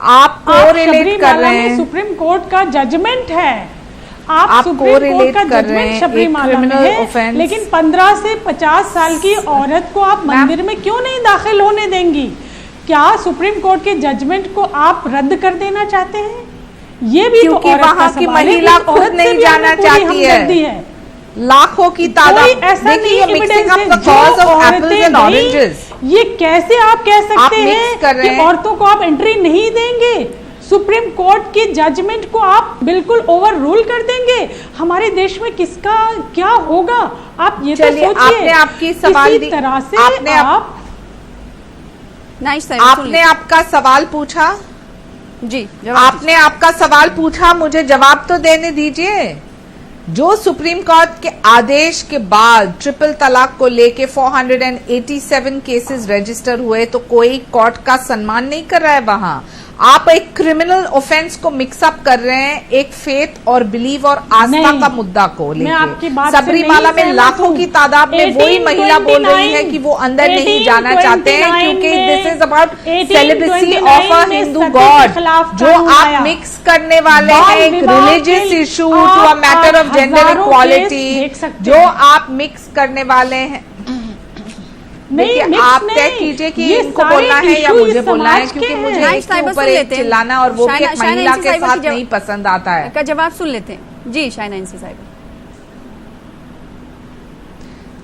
[SPEAKER 6] आप कोरिलेट कर
[SPEAKER 2] शबरीमाला
[SPEAKER 6] रहे
[SPEAKER 2] में
[SPEAKER 6] हैं,
[SPEAKER 2] सुप्रीम कोर्ट का जजमेंट है।
[SPEAKER 6] आप
[SPEAKER 2] सुप्रीम कोर्ट
[SPEAKER 6] correlate
[SPEAKER 2] का
[SPEAKER 6] कर रहे
[SPEAKER 2] जजमेंट
[SPEAKER 6] हैं
[SPEAKER 2] शबरीमाला
[SPEAKER 6] एक
[SPEAKER 2] में
[SPEAKER 6] criminal
[SPEAKER 2] है,
[SPEAKER 6] offense।
[SPEAKER 2] लेकिन 15 से 50 साल की औरत को आप मंदिर में क्यों नहीं दाखिल होने देंगी? क्या सुप्रीम कोर्ट के जजमेंट को आप रद्द कर देना चाहते हैं? ये भी
[SPEAKER 6] क्योंकि
[SPEAKER 2] तो औरत का
[SPEAKER 6] वहाँ की
[SPEAKER 2] सवाल है,
[SPEAKER 6] महिला
[SPEAKER 2] उस
[SPEAKER 6] खुद
[SPEAKER 2] औरत से
[SPEAKER 6] नहीं
[SPEAKER 2] भी
[SPEAKER 6] जाना
[SPEAKER 2] हमें पूरी
[SPEAKER 6] चाहती है।
[SPEAKER 2] हमदर्दी है।
[SPEAKER 6] लाखों की
[SPEAKER 2] कोई
[SPEAKER 6] तादाद।
[SPEAKER 2] ऐसा
[SPEAKER 6] देखिए,
[SPEAKER 2] नहीं
[SPEAKER 6] you're mixing
[SPEAKER 2] evidence
[SPEAKER 6] up
[SPEAKER 2] है,
[SPEAKER 6] the
[SPEAKER 2] जो
[SPEAKER 6] cause of
[SPEAKER 2] औरतें
[SPEAKER 6] apples and
[SPEAKER 2] गईं,
[SPEAKER 6] oranges।
[SPEAKER 2] ये कैसे आप कह
[SPEAKER 6] आप
[SPEAKER 2] सकते
[SPEAKER 6] mix
[SPEAKER 2] हैं
[SPEAKER 6] कर रहे
[SPEAKER 2] कि
[SPEAKER 6] हैं।
[SPEAKER 2] औरतों को आप एंट्री नहीं देंगे? सुप्रीम कोर्ट के जजमेंट को आप बिल्कुल ओवर रूल कर देंगे? हमारे देश में किसका क्या होगा? आप ये तो
[SPEAKER 6] चलिए,
[SPEAKER 2] सोचिए।
[SPEAKER 6] आपने आपकी सवाल
[SPEAKER 2] इसी
[SPEAKER 6] दी-
[SPEAKER 2] तरह से
[SPEAKER 6] आपने
[SPEAKER 2] आप
[SPEAKER 5] नाइश साहिबा, सुन
[SPEAKER 6] आपने
[SPEAKER 5] लीजिए।
[SPEAKER 6] आपका सवाल पूछा,
[SPEAKER 5] जी जवाब
[SPEAKER 6] आपने आपका सवाल पूछा, मुझे जवाब तो देने दीजिए। जो सुप्रीम कोर्ट के आदेश के बाद ट्रिपल तलाक को लेके 487 केसेस रजिस्टर हुए, तो कोई कोर्ट का सम्मान नहीं कर रहा है वहां। आप एक क्रिमिनल ऑफेंस को मिक्सअप कर रहे हैं एक फेथ और बिलीव और आस्था
[SPEAKER 2] नहीं,
[SPEAKER 6] का मुद्दा को
[SPEAKER 2] मैं आपकी बात से
[SPEAKER 6] सबरीमाला
[SPEAKER 2] नहीं
[SPEAKER 6] में
[SPEAKER 2] सहमत
[SPEAKER 6] लाखों
[SPEAKER 2] हूं।
[SPEAKER 6] की तादाद में वही महिला बोल रही है कि वो अंदर नहीं जाना चाहते हैं,
[SPEAKER 2] 1829
[SPEAKER 6] क्योंकि this is about
[SPEAKER 2] 1829
[SPEAKER 6] celibacy of a
[SPEAKER 2] में
[SPEAKER 6] हिंदू
[SPEAKER 2] सती के
[SPEAKER 6] गॉड।
[SPEAKER 2] खिलाफ
[SPEAKER 6] जो
[SPEAKER 2] कानून
[SPEAKER 6] आप
[SPEAKER 2] आया।
[SPEAKER 6] मिक्स करने वाले
[SPEAKER 2] बाल
[SPEAKER 6] हैं एक
[SPEAKER 2] विवाह
[SPEAKER 6] रिलीजियस
[SPEAKER 2] के
[SPEAKER 6] इशू टू
[SPEAKER 2] आप
[SPEAKER 6] अ मैटर ऑफ जेंडर
[SPEAKER 2] हजारों
[SPEAKER 6] इक्वालिटी,
[SPEAKER 2] केस देख सकते
[SPEAKER 6] जो
[SPEAKER 2] हैं।
[SPEAKER 6] आप मिक्स करने वाले हैं।
[SPEAKER 2] नहीं,
[SPEAKER 6] देखिए,
[SPEAKER 2] mix
[SPEAKER 6] आप तय
[SPEAKER 2] नहीं।
[SPEAKER 6] कीजिए कि
[SPEAKER 2] ये
[SPEAKER 6] इनको
[SPEAKER 2] सारे
[SPEAKER 6] बोलना है या
[SPEAKER 2] issue
[SPEAKER 6] मुझे
[SPEAKER 2] इस
[SPEAKER 6] बोलना है,
[SPEAKER 2] समाज
[SPEAKER 6] क्योंकि
[SPEAKER 2] के
[SPEAKER 6] मुझे
[SPEAKER 2] हैं।
[SPEAKER 6] एक के
[SPEAKER 5] साहिबा
[SPEAKER 6] ऊपर
[SPEAKER 5] सुन
[SPEAKER 6] एक
[SPEAKER 5] लेते हैं।
[SPEAKER 6] चिल्लाना और वो भी एक
[SPEAKER 5] शायना
[SPEAKER 6] महिला
[SPEAKER 5] एनसी
[SPEAKER 6] के
[SPEAKER 5] साहिबा
[SPEAKER 6] साथ
[SPEAKER 5] की
[SPEAKER 6] नहीं पसंद आता है।
[SPEAKER 5] का जवाब सुन लेते हैं। जी शायना एनसी साहिबा,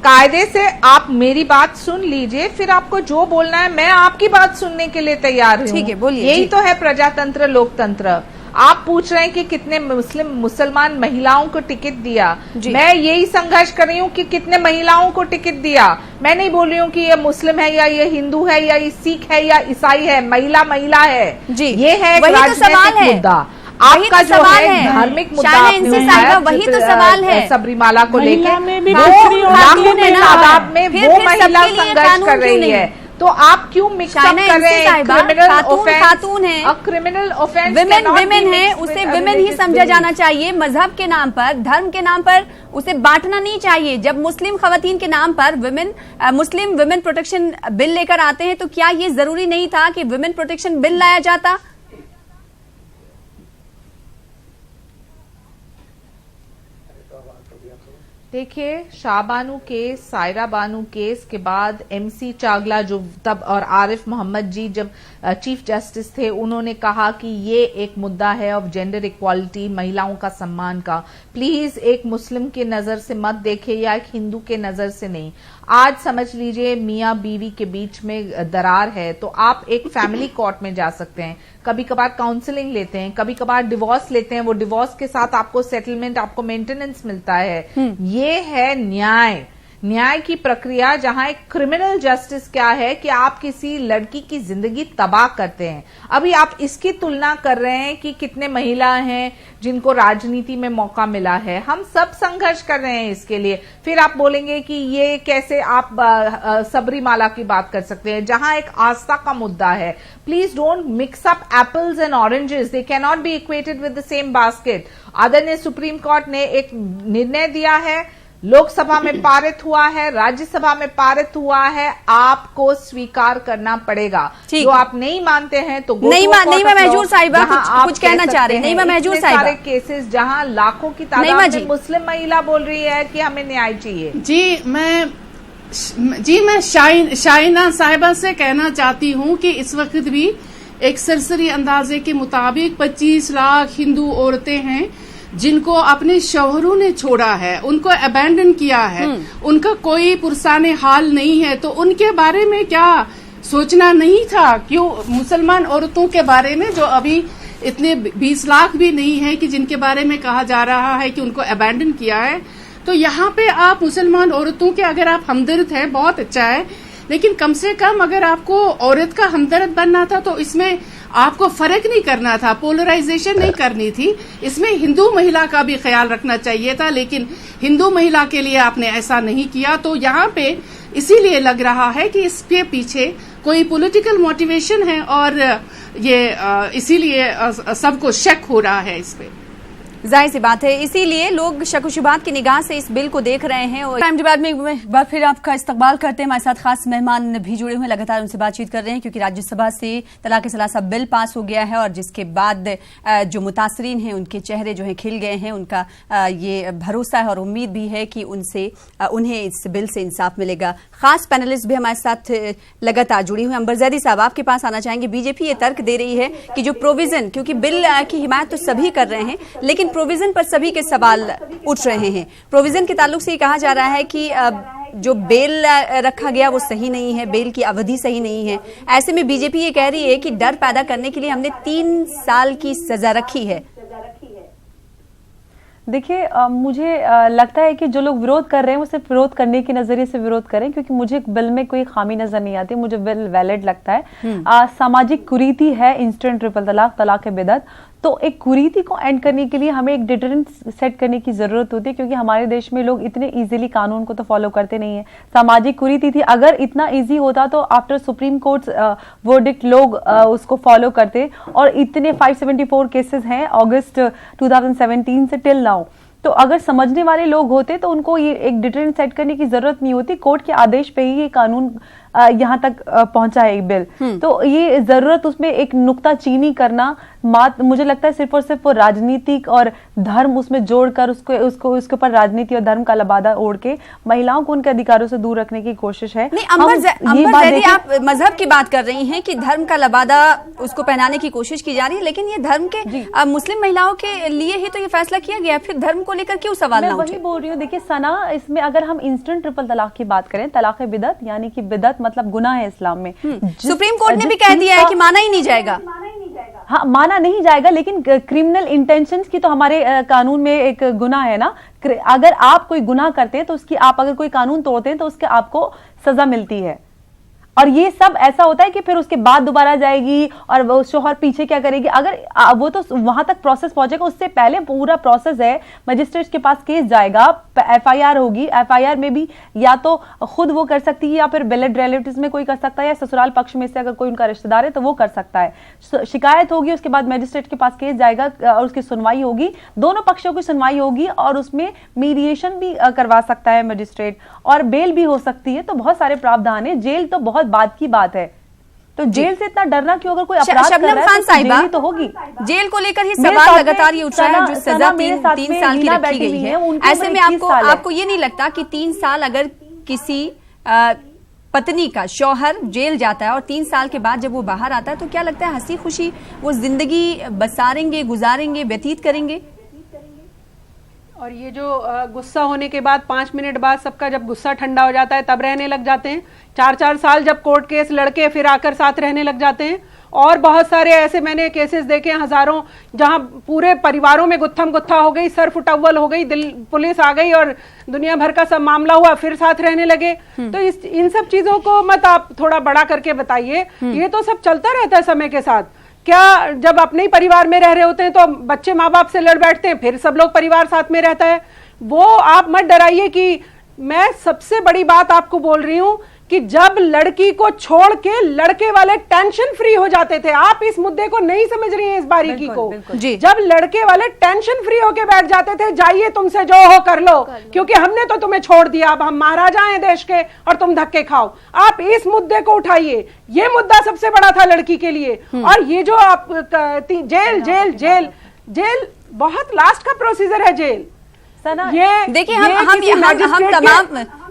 [SPEAKER 6] कायदे से आप मेरी बात सुन लीजिए, फिर आपको जो बोलना है मैं आपकी बात सुनने के लिए तैयार हूँ।
[SPEAKER 5] ठीक है, बोलिए,
[SPEAKER 6] यही
[SPEAKER 5] जी।
[SPEAKER 6] तो है प्रजातंत्र, लोकतंत्र। आप पूछ रहे हैं कि कितने मुसलमान महिलाओं को टिकट दिया। मैं यही संघर्ष कर रही हूँ कि कितने महिलाओं को टिकट दिया। मैं नहीं बोल रही हूँ कि ये मुस्लिम है या ये हिंदू है या ये सिख है या ईसाई है, महिला महिला है।
[SPEAKER 5] जी,
[SPEAKER 6] ये है एक
[SPEAKER 5] वही तो
[SPEAKER 6] राजनीतिक
[SPEAKER 5] सवाल है।
[SPEAKER 6] मुद्दा।
[SPEAKER 5] वही
[SPEAKER 6] आपका
[SPEAKER 5] तो
[SPEAKER 6] जो
[SPEAKER 5] सवाल
[SPEAKER 6] है
[SPEAKER 5] है।
[SPEAKER 6] धार्मिक मुद्दा
[SPEAKER 5] शायना
[SPEAKER 6] आपने
[SPEAKER 5] एनसी
[SPEAKER 6] उठाया,
[SPEAKER 5] साहिबा, वही तो सवाल है।
[SPEAKER 6] सबरीमाला को
[SPEAKER 2] महिला
[SPEAKER 6] लेकर
[SPEAKER 2] में भी
[SPEAKER 6] वो
[SPEAKER 2] दूसरी और
[SPEAKER 6] लाखों
[SPEAKER 2] खातून
[SPEAKER 6] में
[SPEAKER 2] है ना।
[SPEAKER 6] तादाद में
[SPEAKER 5] फिर
[SPEAKER 6] वो
[SPEAKER 5] सबके
[SPEAKER 6] महिला
[SPEAKER 5] लिए
[SPEAKER 6] संघर्ष
[SPEAKER 5] कानून
[SPEAKER 6] कर
[SPEAKER 5] क्यों
[SPEAKER 6] रही
[SPEAKER 5] नहीं?
[SPEAKER 6] है। तो आप क्यों मिक्सअप
[SPEAKER 5] शायना
[SPEAKER 6] कर रहे
[SPEAKER 5] एनसी
[SPEAKER 6] हैं?
[SPEAKER 5] साहिबा,
[SPEAKER 6] क्रिमिनल
[SPEAKER 5] खातून
[SPEAKER 6] ऑफेंस,
[SPEAKER 5] खातून है।
[SPEAKER 6] क्रिमिनल ऑफेंस
[SPEAKER 5] विमेन विमेन है, उसे विमेन ही समझा जाना चाहिए। मजहब के नाम पर, धर्म के नाम पर उसे बांटना नहीं चाहिए। जब मुस्लिम खवातीन के नाम पर मुस्लिम विमेन प्रोटेक्शन बिल लेकर आते हैं, तो क्या ये जरूरी नहीं था कि विमेन प्रोटेक्शन बिल लाया जाता?
[SPEAKER 6] देखिए, शाहबानू केस, सायरा बानू केस के बाद एमसी चावला जो तब और आरिफ मोहम्मद जी जब चीफ जस्टिस थे, उन्होंने कहा कि ये एक मुद्दा है ऑफ जेंडर इक्वालिटी, महिलाओं का सम्मान का। प्लीज एक मुस्लिम के नजर से मत देखिए या एक हिंदू के नजर से नहीं। आज समझ लीजिए मियाँ बीवी के बीच में दरार है, तो आप एक फैमिली कोर्ट में जा सकते हैं, कभी कभार काउंसलिंग लेते हैं, कभी कभार डिवोर्स लेते हैं, वो डिवोर्स के साथ आपको सेटलमेंट, आपको मेंटेनेंस मिलता है। ये है न्याय, न्याय की प्रक्रिया, जहां एक क्रिमिनल जस्टिस क्या है कि आप किसी लड़की की जिंदगी तबाह करते हैं। अभी आप इसकी तुलना कर रहे हैं कि कितने महिला हैं जिनको राजनीति में मौका मिला है। हम सब संघर्ष कर रहे हैं इसके लिए। फिर आप बोलेंगे कि ये कैसे आप सबरीमाला की बात कर सकते हैं, जहां एक आस्था का मुद्दा है। Please don't mix up apples and oranges, they can not be equated with the same basket. आदरणीय सुप्रीम कोर्ट ने एक निर्णय दिया है, लोकसभा में पारित हुआ है, राज्यसभा में पारित हुआ है, आपको स्वीकार करना पड़ेगा। जो आप नहीं मानते हैं तो
[SPEAKER 5] नहीं मैं महजूर साहिबा कुछ कहना चाह रही, नहीं मैं महजूर साहिबा,
[SPEAKER 6] सारे केसेस जहां लाखों की तादाद में मुस्लिम महिला बोल रही है कि हमें न्याय चाहिए।
[SPEAKER 3] जी, मैं जी, मैं शाइना साहिबा से कहना चाहती हूँ कि इस वक्त भी एक सरसरी अंदाजे के मुताबिक 25 लाख हिंदू औरतें हैं जिनको अपने शौहरों ने छोड़ा है, उनको अबैंडन किया है, उनका कोई पुरसाने हाल नहीं है। तो उनके बारे में क्या सोचना नहीं था? क्यों मुसलमान औरतों के बारे में जो अभी इतने 20 लाख भी नहीं है कि जिनके बारे में कहा जा रहा है कि उनको अबैंडन किया है, तो यहाँ पे आप मुसलमान औरतों के अगर आप हमदर्द हैं बहुत अच्छा है, लेकिन कम से कम अगर आपको औरत का हमदर्द बनना था तो इसमें आपको फर्क नहीं करना था, पोलराइजेशन नहीं करनी थी, इसमें हिंदू महिला का भी ख्याल रखना चाहिए था, लेकिन हिंदू महिला के लिए आपने ऐसा नहीं किया। तो यहाँ पे इसीलिए लग रहा है कि इसके पीछे कोई पॉलिटिकल मोटिवेशन है और ये इसीलिए सबको शक हो रहा है इस पे।
[SPEAKER 5] जाहिर सी बात है, इसीलिए लोग शक-ओ-शुबात की निगाह से इस बिल को देख रहे हैं। और टाइम डिबेट में एक बार फिर आपका इस्तकबाल करते हैं। हमारे साथ खास मेहमान भी जुड़े हुए हैं, लगातार उनसे बातचीत कर रहे हैं क्योंकि राज्यसभा से तलाक सलासा बिल पास हो गया है और जिसके बाद जो मुतासरीन हैं उनके चेहरे जो हैं खिल गए हैं। उनका ये भरोसा है और उम्मीद भी है कि उन्हें इस बिल से इंसाफ मिलेगा। खास पैनलिस्ट भी हमारे साथ लगातार जुड़ी हुई। अंबर जैदी साहब, आपके पास आना चाहेंगे। बीजेपी ये तर्क दे रही है कि जो प्रोविजन, क्योंकि बिल की हिमायत तो सभी कर रहे हैं लेकिन प्रोविजन पर सभी के सवाल उठ रहे हैं। प्रोविजन के ताल्लुक से ये कहा जा रहा है कि जो बेल रखा गया वो सही नहीं है, बेल की अवधि सही नहीं है। ऐसे में बीजेपी ये कह रही है कि डर पैदा करने के लिए हमने 3 साल की सजा रखी है।
[SPEAKER 7] देखिए, मुझे लगता है कि जो लोग विरोध कर रहे हैं वो सिर्फ विरोध करने के नजरिए से विरोध करें, क्योंकि मुझे बिल में कोई खामी नजर नहीं आती। मुझे बिल वैलिड लगता है। सामाजिक कुरीति है इंस्टेंट ट्रिपल तलाक, तलाक बिदअत। तो एक कुरीति को एंड करने के लिए हमें एक डिटरेंट सेट करने की जरूरत होती है, क्योंकि हमारे देश में लोग इतने इजीली कानून को तो फॉलो करते नहीं है। सामाजिक कुरीति थी, अगर इतना इजी होता तो आफ्टर सुप्रीम कोर्ट वर्डिक्ट लोग उसको फॉलो करते। और इतने 574 केसेस हैं अगस्त 2017 से टिल नाउ। तो अगर समझने वाले लोग होते तो उनको ये एक डिटरेंट सेट करने की जरूरत नहीं होती। कोर्ट के आदेश पे ही ये कानून यहाँ तक पहुंचा है बिल। तो ये जरूरत उसमें एक नुक्ता चीनी करना मुझे लगता है सिर्फ और सिर्फ राजनीतिक और धर्म उसमें जोड़कर उसके ऊपर राजनीति और धर्म का लबादा ओढ़ के महिलाओं को उनके अधिकारों से दूर रखने की कोशिश है।
[SPEAKER 5] नहीं, अंबर जैदी, आप मजहब की बात कर रही हैं कि धर्म का लबादा उसको पहनाने की कोशिश की जा रही है, लेकिन ये धर्म के मुस्लिम महिलाओं के लिए ही तो ये फैसला किया गया, फिर धर्म को लेकर क्यों सवाल ना उठे?
[SPEAKER 7] वही बोल रही हूँ। देखिए सना, इसमें अगर हम इंस्टेंट ट्रिपल तलाक की बात करें, तलाक बिदअत यानी कि बिदअत मतलब गुनाह है इस्लाम में।
[SPEAKER 5] सुप्रीम कोर्ट ने भी कह दिया है कि माना ही नहीं जाएगा।
[SPEAKER 7] हाँ, माना नहीं जाएगा, लेकिन क्रिमिनल इंटेंशंस की तो हमारे कानून में एक गुनाह है ना। अगर आप कोई गुनाह करते हैं तो उसकी, आप अगर कोई कानून तोड़ते हैं तो उसके आपको सजा मिलती है। और ये सब ऐसा होता है कि फिर उसके बाद दोबारा जाएगी और वो शोहर पीछे क्या करेगी। अगर वो तो वहां तक प्रोसेस पहुंचेगा, उससे पहले पूरा प्रोसेस है, मजिस्ट्रेट के पास केस जाएगा, एफआईआर होगी। एफआईआर में भी या तो खुद वो कर सकती है या फिर ब्लड रिलेटिव्स में कोई कर सकता है, या ससुराल पक्ष में से अगर कोई उनका रिश्तेदार है तो वो कर सकता है। शिकायत होगी, उसके बाद मजिस्ट्रेट के पास केस जाएगा और उसकी सुनवाई होगी, दोनों पक्षों की सुनवाई होगी और उसमें मीडिएशन भी करवा सकता है मजिस्ट्रेट, और बेल भी हो सकती है। तो बहुत सारे प्रावधान है। जेल तो बहुत बाद की बात है, तो जेल से इतना डरना क्यों? अगर कोई अपराध कर रहा है तो जेल तो होगी।
[SPEAKER 5] जेल को लेकर ही सवाल लगातार ये उठ रहा है, जो सजा 3 साल की रखी गई है। ऐसे में आपको ये नहीं लगता कि 3 साल अगर किसी पत्नी का शौहर जेल जाता है और 3 साल के बाद जब वो बाहर आता है तो क्या लगता है हंसी खुशी वो जिंदगी बसारेंगे, गुजारेंगे, व्यतीत करेंगे?
[SPEAKER 8] और ये जो गुस्सा होने के बाद 5 मिनट बाद सबका जब गुस्सा ठंडा हो जाता है तब रहने लग जाते हैं। 4-4 साल जब कोर्ट केस लड़के फिर आकर साथ रहने लग जाते हैं। और बहुत सारे ऐसे मैंने केसेस देखे हैं, हजारों, जहां पूरे परिवारों में गुत्थम गुत्था हो गई, सर फुटअव्वल हो गई, पुलिस आ गई और दुनिया भर का सब मामला हुआ, फिर साथ रहने लगे। तो इन सब चीजों को मत आप थोड़ा बड़ा करके बताइए। ये तो सब चलता रहता है समय के साथ। क्या जब अपने ही परिवार में रह रहे होते हैं तो बच्चे माँ बाप से लड़ बैठते हैं, फिर सब लोग परिवार साथ में रहता है। वो आप मत डराइए। कि मैं सबसे बड़ी बात आपको बोल रही हूं कि जब लड़की को छोड़ के लड़के वाले टेंशन फ्री हो जाते थे, आप इस मुद्दे को नहीं समझ रही हैं इस बारीकी को। जब लड़के वाले टेंशन फ्री होके बैठ जाते थे, जाइए तुमसे जो हो कर लो, क्योंकि हमने तो तुम्हें छोड़ दिया, अब हम महाराजा हैं देश के और तुम धक्के खाओ। आप इस मुद्दे को उठाइए। ये मुद्दा सबसे बड़ा था लड़की के लिए। और ये जो आप जेल जेल जेल जेल बहुत लास्ट का प्रोसीजर है जेल।
[SPEAKER 5] ये देखिए, हम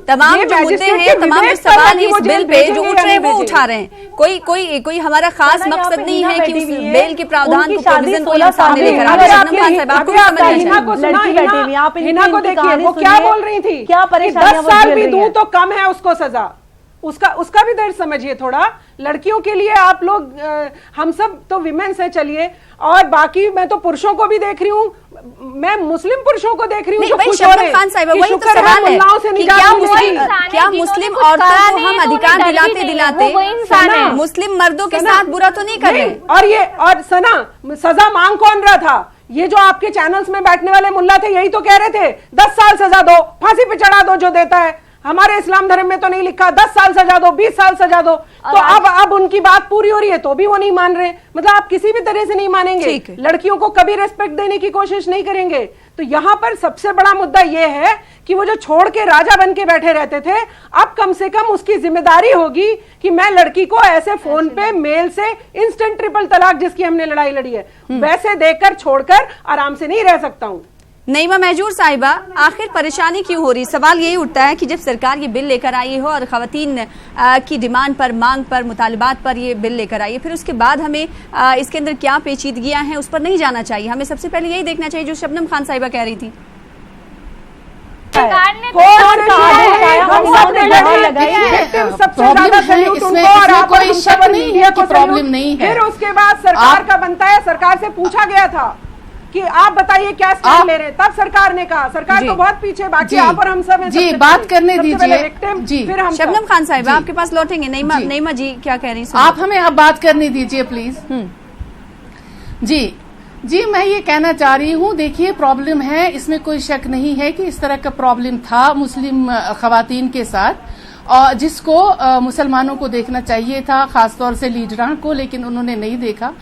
[SPEAKER 5] तमाम
[SPEAKER 8] ये
[SPEAKER 5] जो मुद्दे
[SPEAKER 8] मैजिस्ट्रेट
[SPEAKER 5] हैं,
[SPEAKER 8] के
[SPEAKER 5] तमाम
[SPEAKER 8] विवेक
[SPEAKER 5] जो
[SPEAKER 8] पर है
[SPEAKER 5] सवाल
[SPEAKER 8] कि
[SPEAKER 5] इस
[SPEAKER 8] वो
[SPEAKER 5] बिल
[SPEAKER 8] जेल
[SPEAKER 5] पे जो
[SPEAKER 8] भेजेंगे
[SPEAKER 5] उठ
[SPEAKER 8] या
[SPEAKER 5] रहे हैं
[SPEAKER 8] नहीं
[SPEAKER 5] वो
[SPEAKER 8] भेजेंगे।
[SPEAKER 5] उठा रहे हैं। कोई हमारा खास
[SPEAKER 7] यहाँ
[SPEAKER 5] मकसद
[SPEAKER 7] पे
[SPEAKER 5] नहीं
[SPEAKER 7] हिना
[SPEAKER 5] है कि
[SPEAKER 7] बैठी
[SPEAKER 5] उस
[SPEAKER 7] हुई है,
[SPEAKER 5] बेल के प्रावधान
[SPEAKER 7] उनकी
[SPEAKER 5] को
[SPEAKER 7] शादी
[SPEAKER 5] प्रोविजन को
[SPEAKER 7] 16
[SPEAKER 5] यहाँ सामने
[SPEAKER 7] साल
[SPEAKER 5] लेकर आ
[SPEAKER 7] में
[SPEAKER 5] रहे हैं।
[SPEAKER 7] हुई है।
[SPEAKER 5] शबनम खान साहब, आपको भी
[SPEAKER 8] अभी
[SPEAKER 5] समझना
[SPEAKER 8] आप हिना
[SPEAKER 5] चाहिए।
[SPEAKER 8] को सुना,
[SPEAKER 7] लड़की बैठी हुई है, आप इनकी
[SPEAKER 8] हिना को
[SPEAKER 7] इनकी
[SPEAKER 8] देखिए
[SPEAKER 7] कहानी
[SPEAKER 8] वो क्या
[SPEAKER 7] सुनिए,
[SPEAKER 8] बोल रही थी
[SPEAKER 7] क्या
[SPEAKER 8] कि
[SPEAKER 7] परेशानियां
[SPEAKER 8] 10
[SPEAKER 7] वो
[SPEAKER 8] साल
[SPEAKER 7] झेल
[SPEAKER 8] भी
[SPEAKER 7] रही
[SPEAKER 8] दूं
[SPEAKER 7] हैं।
[SPEAKER 8] तो कम है उसको सजा। उसका भी दर्द समझिए थोड़ा। लड़कियों के लिए आप लोग हम सब तो विमेन्स हैं, चलिए, और बाकी मैं तो पुरुषों को भी देख रही हूँ, मैं मुस्लिम पुरुषों को देख रही हूँ
[SPEAKER 5] नहीं
[SPEAKER 8] जो
[SPEAKER 5] भाई,
[SPEAKER 8] खुश हो रहे
[SPEAKER 5] शबनम खान
[SPEAKER 8] हैं
[SPEAKER 5] साहिबा,
[SPEAKER 8] कि
[SPEAKER 5] वही तो
[SPEAKER 8] शुक्र है
[SPEAKER 5] सवाल है
[SPEAKER 8] मुल्लाओं से
[SPEAKER 5] कि
[SPEAKER 8] निजात
[SPEAKER 5] क्या
[SPEAKER 8] मिली।
[SPEAKER 5] मुस्लिम औरतों को हम अधिकार दिलाते दिलाते मुस्लिम मर्दों के साथ बुरा तो नहीं कर रहे।
[SPEAKER 8] और सना, सजा मांग कौन रहा था? ये जो आपके चैनल्स में बैठने वाले मुल्ला थे यही तो कह रहे थे 10 साल सजा दो, फांसी पे चढ़ा दो जो देता है। हमारे इस्लाम धर्म में तो नहीं लिखा 10 साल सजा दो, 20 साल सजा दो। तो अब उनकी बात पूरी हो रही है तो भी वो नहीं मान रहे। मतलब आप किसी भी तरह से नहीं मानेंगे, लड़कियों को कभी रेस्पेक्ट देने की कोशिश नहीं करेंगे। तो यहाँ पर सबसे बड़ा मुद्दा ये है कि वो जो छोड़ के राजा बन के बैठे रहते थे, अब कम से कम उसकी जिम्मेदारी होगी कि मैं लड़की को ऐसे फोन पे मेल से इंस्टेंट ट्रिपल तलाक जिसकी हमने लड़ाई लड़ी है वैसे देकर छोड़कर आराम से नहीं रह सकता हूँ।
[SPEAKER 5] नईमा महजूर साहिबा, आखिर परेशानी क्यों हो रही? सवाल यही उठता है कि जब सरकार ये बिल लेकर आई हो और खवातीन की डिमांड पर, मांग पर, मुतालबात पर ये बिल लेकर आई है, फिर उसके बाद हमें इसके अंदर क्या पेचीदगियां हैं उस पर नहीं जाना चाहिए। हमें सबसे पहले यही देखना चाहिए जो शबनम खान साहिबा कह रही थी।
[SPEAKER 4] सरकार ने
[SPEAKER 3] कोई शक नहीं है कि प्रॉब्लम नहीं है।
[SPEAKER 8] फिर उसके बाद सरकार का बनता है, सरकार से पूछा गया था कि आप बताइए क्या स्टैंड ले रहे हैं, तब सरकार ने कहा, सरकार तो बहुत पीछे, बाकी आप और हम सब हैं।
[SPEAKER 3] जी, बात करने दीजिए।
[SPEAKER 8] जी, फिर हम
[SPEAKER 5] शबनम खान साहिबा आपके पास लौटेंगे। नईमा जी क्या कह रही हैं?
[SPEAKER 3] आप हमें अब बात करने दीजिए प्लीज। जी, मैं ये कहना चाह रही हूँ, देखिए प्रॉब्लम है, इसमें कोई शक नहीं है कि इस तरह का प्रॉब्लम था मुस्लिम खवातीन के साथ, और जिसको मुसलमानों को देखना चाहिए था, खासतौर से लीडरान को, लेकिन उन्होंने नहीं देखा।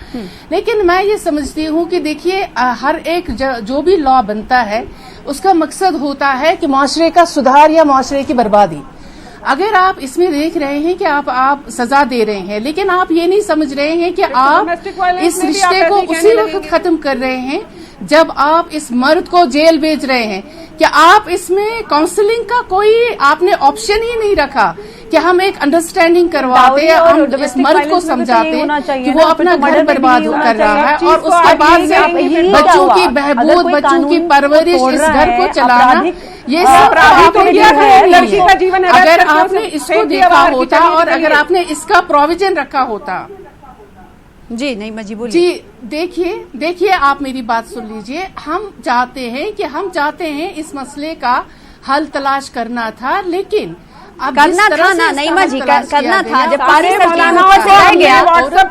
[SPEAKER 3] लेकिन मैं ये समझती हूँ कि देखिए हर एक जो भी लॉ बनता है उसका मकसद होता है कि माशरे का सुधार या माशरे की बर्बादी। अगर आप इसमें देख रहे हैं कि आप सजा दे रहे हैं, लेकिन आप ये नहीं समझ रहे हैं कि आप इस रिश्ते को उसी वक्त खत्म कर रहे हैं जब आप इस मर्द को जेल भेज रहे हैं। कि आप इसमें काउंसलिंग का कोई आपने ऑप्शन ही नहीं रखा कि हम एक अंडरस्टैंडिंग करवाते हैं, हम इस मर्द को समझाते कि वो अपना घर बर्बाद कर रहा है, और उसके बाद से बच्चों की बहबूद, बच्चों की परवरिश, इस घर को चलाना, ये सब
[SPEAKER 8] लड़की का जीवन।
[SPEAKER 3] अगर आपने इसको देखा होता और अगर आपने इसका प्रोविजन रखा होता।
[SPEAKER 5] जी नहीं जी बोलिए।
[SPEAKER 3] जी देखिए आप मेरी बात सुन लीजिए। हम चाहते हैं इस मसले का हल तलाश करना था, लेकिन अब
[SPEAKER 5] करना था ना नईमा जी, करना था। जब पानी सर के ऊपर से बह गया,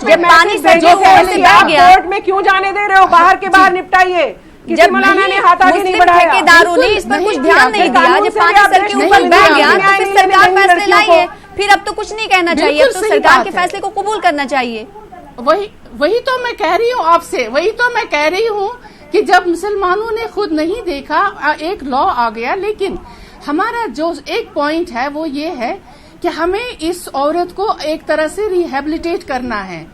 [SPEAKER 5] जब पानी सर के ऊपर से बह गया,
[SPEAKER 8] कोर्ट में क्यों जाने दे रहे हो? बाहर के बाहर निपटाइए।
[SPEAKER 5] जब मौलाना ने हाथ आगे नहीं बढ़ाया, ठेकेदारों ने इस पर कुछ ध्यान नहीं दिया। जब पानी सर के ऊपर बह गया तो फिर सरकार फैसले लाई है। फिर अब तो कुछ नहीं कहना चाहिए, अब तो सरकार के फैसले को कबूल करना चाहिए।
[SPEAKER 3] वही तो मैं कह रही हूँ आपसे, वही तो मैं कह रही हूँ कि जब मुसलमानों ने खुद नहीं देखा, एक लॉ आ गया, लेकिन हमारा जो एक पॉइंट है वो ये है कि हमें इस औरत को एक तरह से रिहेबिलिटेट करना है,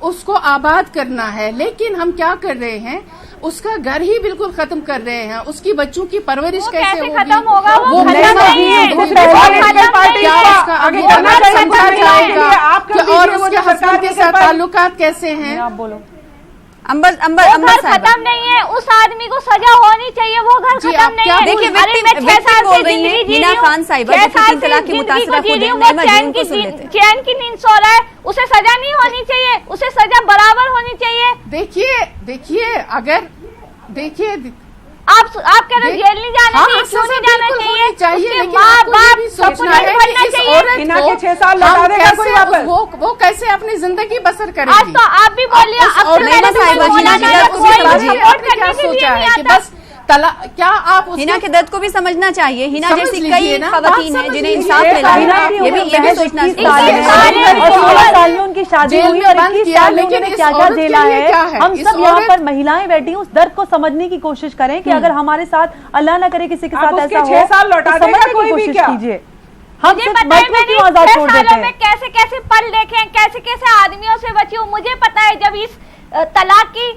[SPEAKER 3] उसको आबाद करना है। लेकिन हम क्या कर रहे हैं, उसका घर ही बिल्कुल खत्म कर रहे हैं। उसकी बच्चों की परवरिश कैसे होगी?
[SPEAKER 4] खत्म होगा? वो
[SPEAKER 3] खत्म नहीं है। और उसके हस्बैंड के साथ ताल्लुकात कैसे हैं?
[SPEAKER 7] आप बोलो।
[SPEAKER 5] अंबर
[SPEAKER 4] खत्म नहीं है। उस आदमी को सजा होनी चाहिए, वो घर खत्म नहीं है।
[SPEAKER 5] देखिए विक्टिम बोल रही है हिना खान साहिबा, जो 3 तलाक की मुतासरा खुद है।
[SPEAKER 4] चैन की नींद सो रहा है, उसे सजा नहीं होनी चाहिए, उसे सजा बराबर होनी चाहिए।
[SPEAKER 3] देखिए
[SPEAKER 4] आप कह रहे जेल नहीं जाना चाहिए, क्यों नहीं जाना चाहिए? माँ बाप सबको नहीं भरना चाहिए।
[SPEAKER 8] हिना के 6 साल लौटा देगा कोई वापस?
[SPEAKER 3] वो कैसे अपनी जिंदगी बसर करेगी?
[SPEAKER 4] आज तो आप भी बोलिए, अब तो मैंने
[SPEAKER 3] क्या सोचा है कि बस तला, क्या आप
[SPEAKER 5] हिना के दर्द को भी समझना चाहिए। हिना जैसी कई खवातीन हैं जिन्हें इंसाफ मिला है, ये भी सोचना चाहिए।
[SPEAKER 7] 16 साल में उनकी शादी हुई और 21 साल में उन्होंने क्या क्या झेला है। हम सब यहाँ पर महिलाएं बैठी हूँ, उस दर्द को समझने की कोशिश करें कि अगर हमारे साथ अल्लाह न करे किसी के साथ ऐसा हो,
[SPEAKER 8] 6 साल लौटा
[SPEAKER 7] समझने की कोशिश कीजिए। हम सिर्फ मर्दों को क्यों आजाद छोड़ देते हैं?
[SPEAKER 4] कैसे कैसे पल देखे, कैसे कैसे आदमियों से बची हूँ। मुझे पता है जब इस तलाक की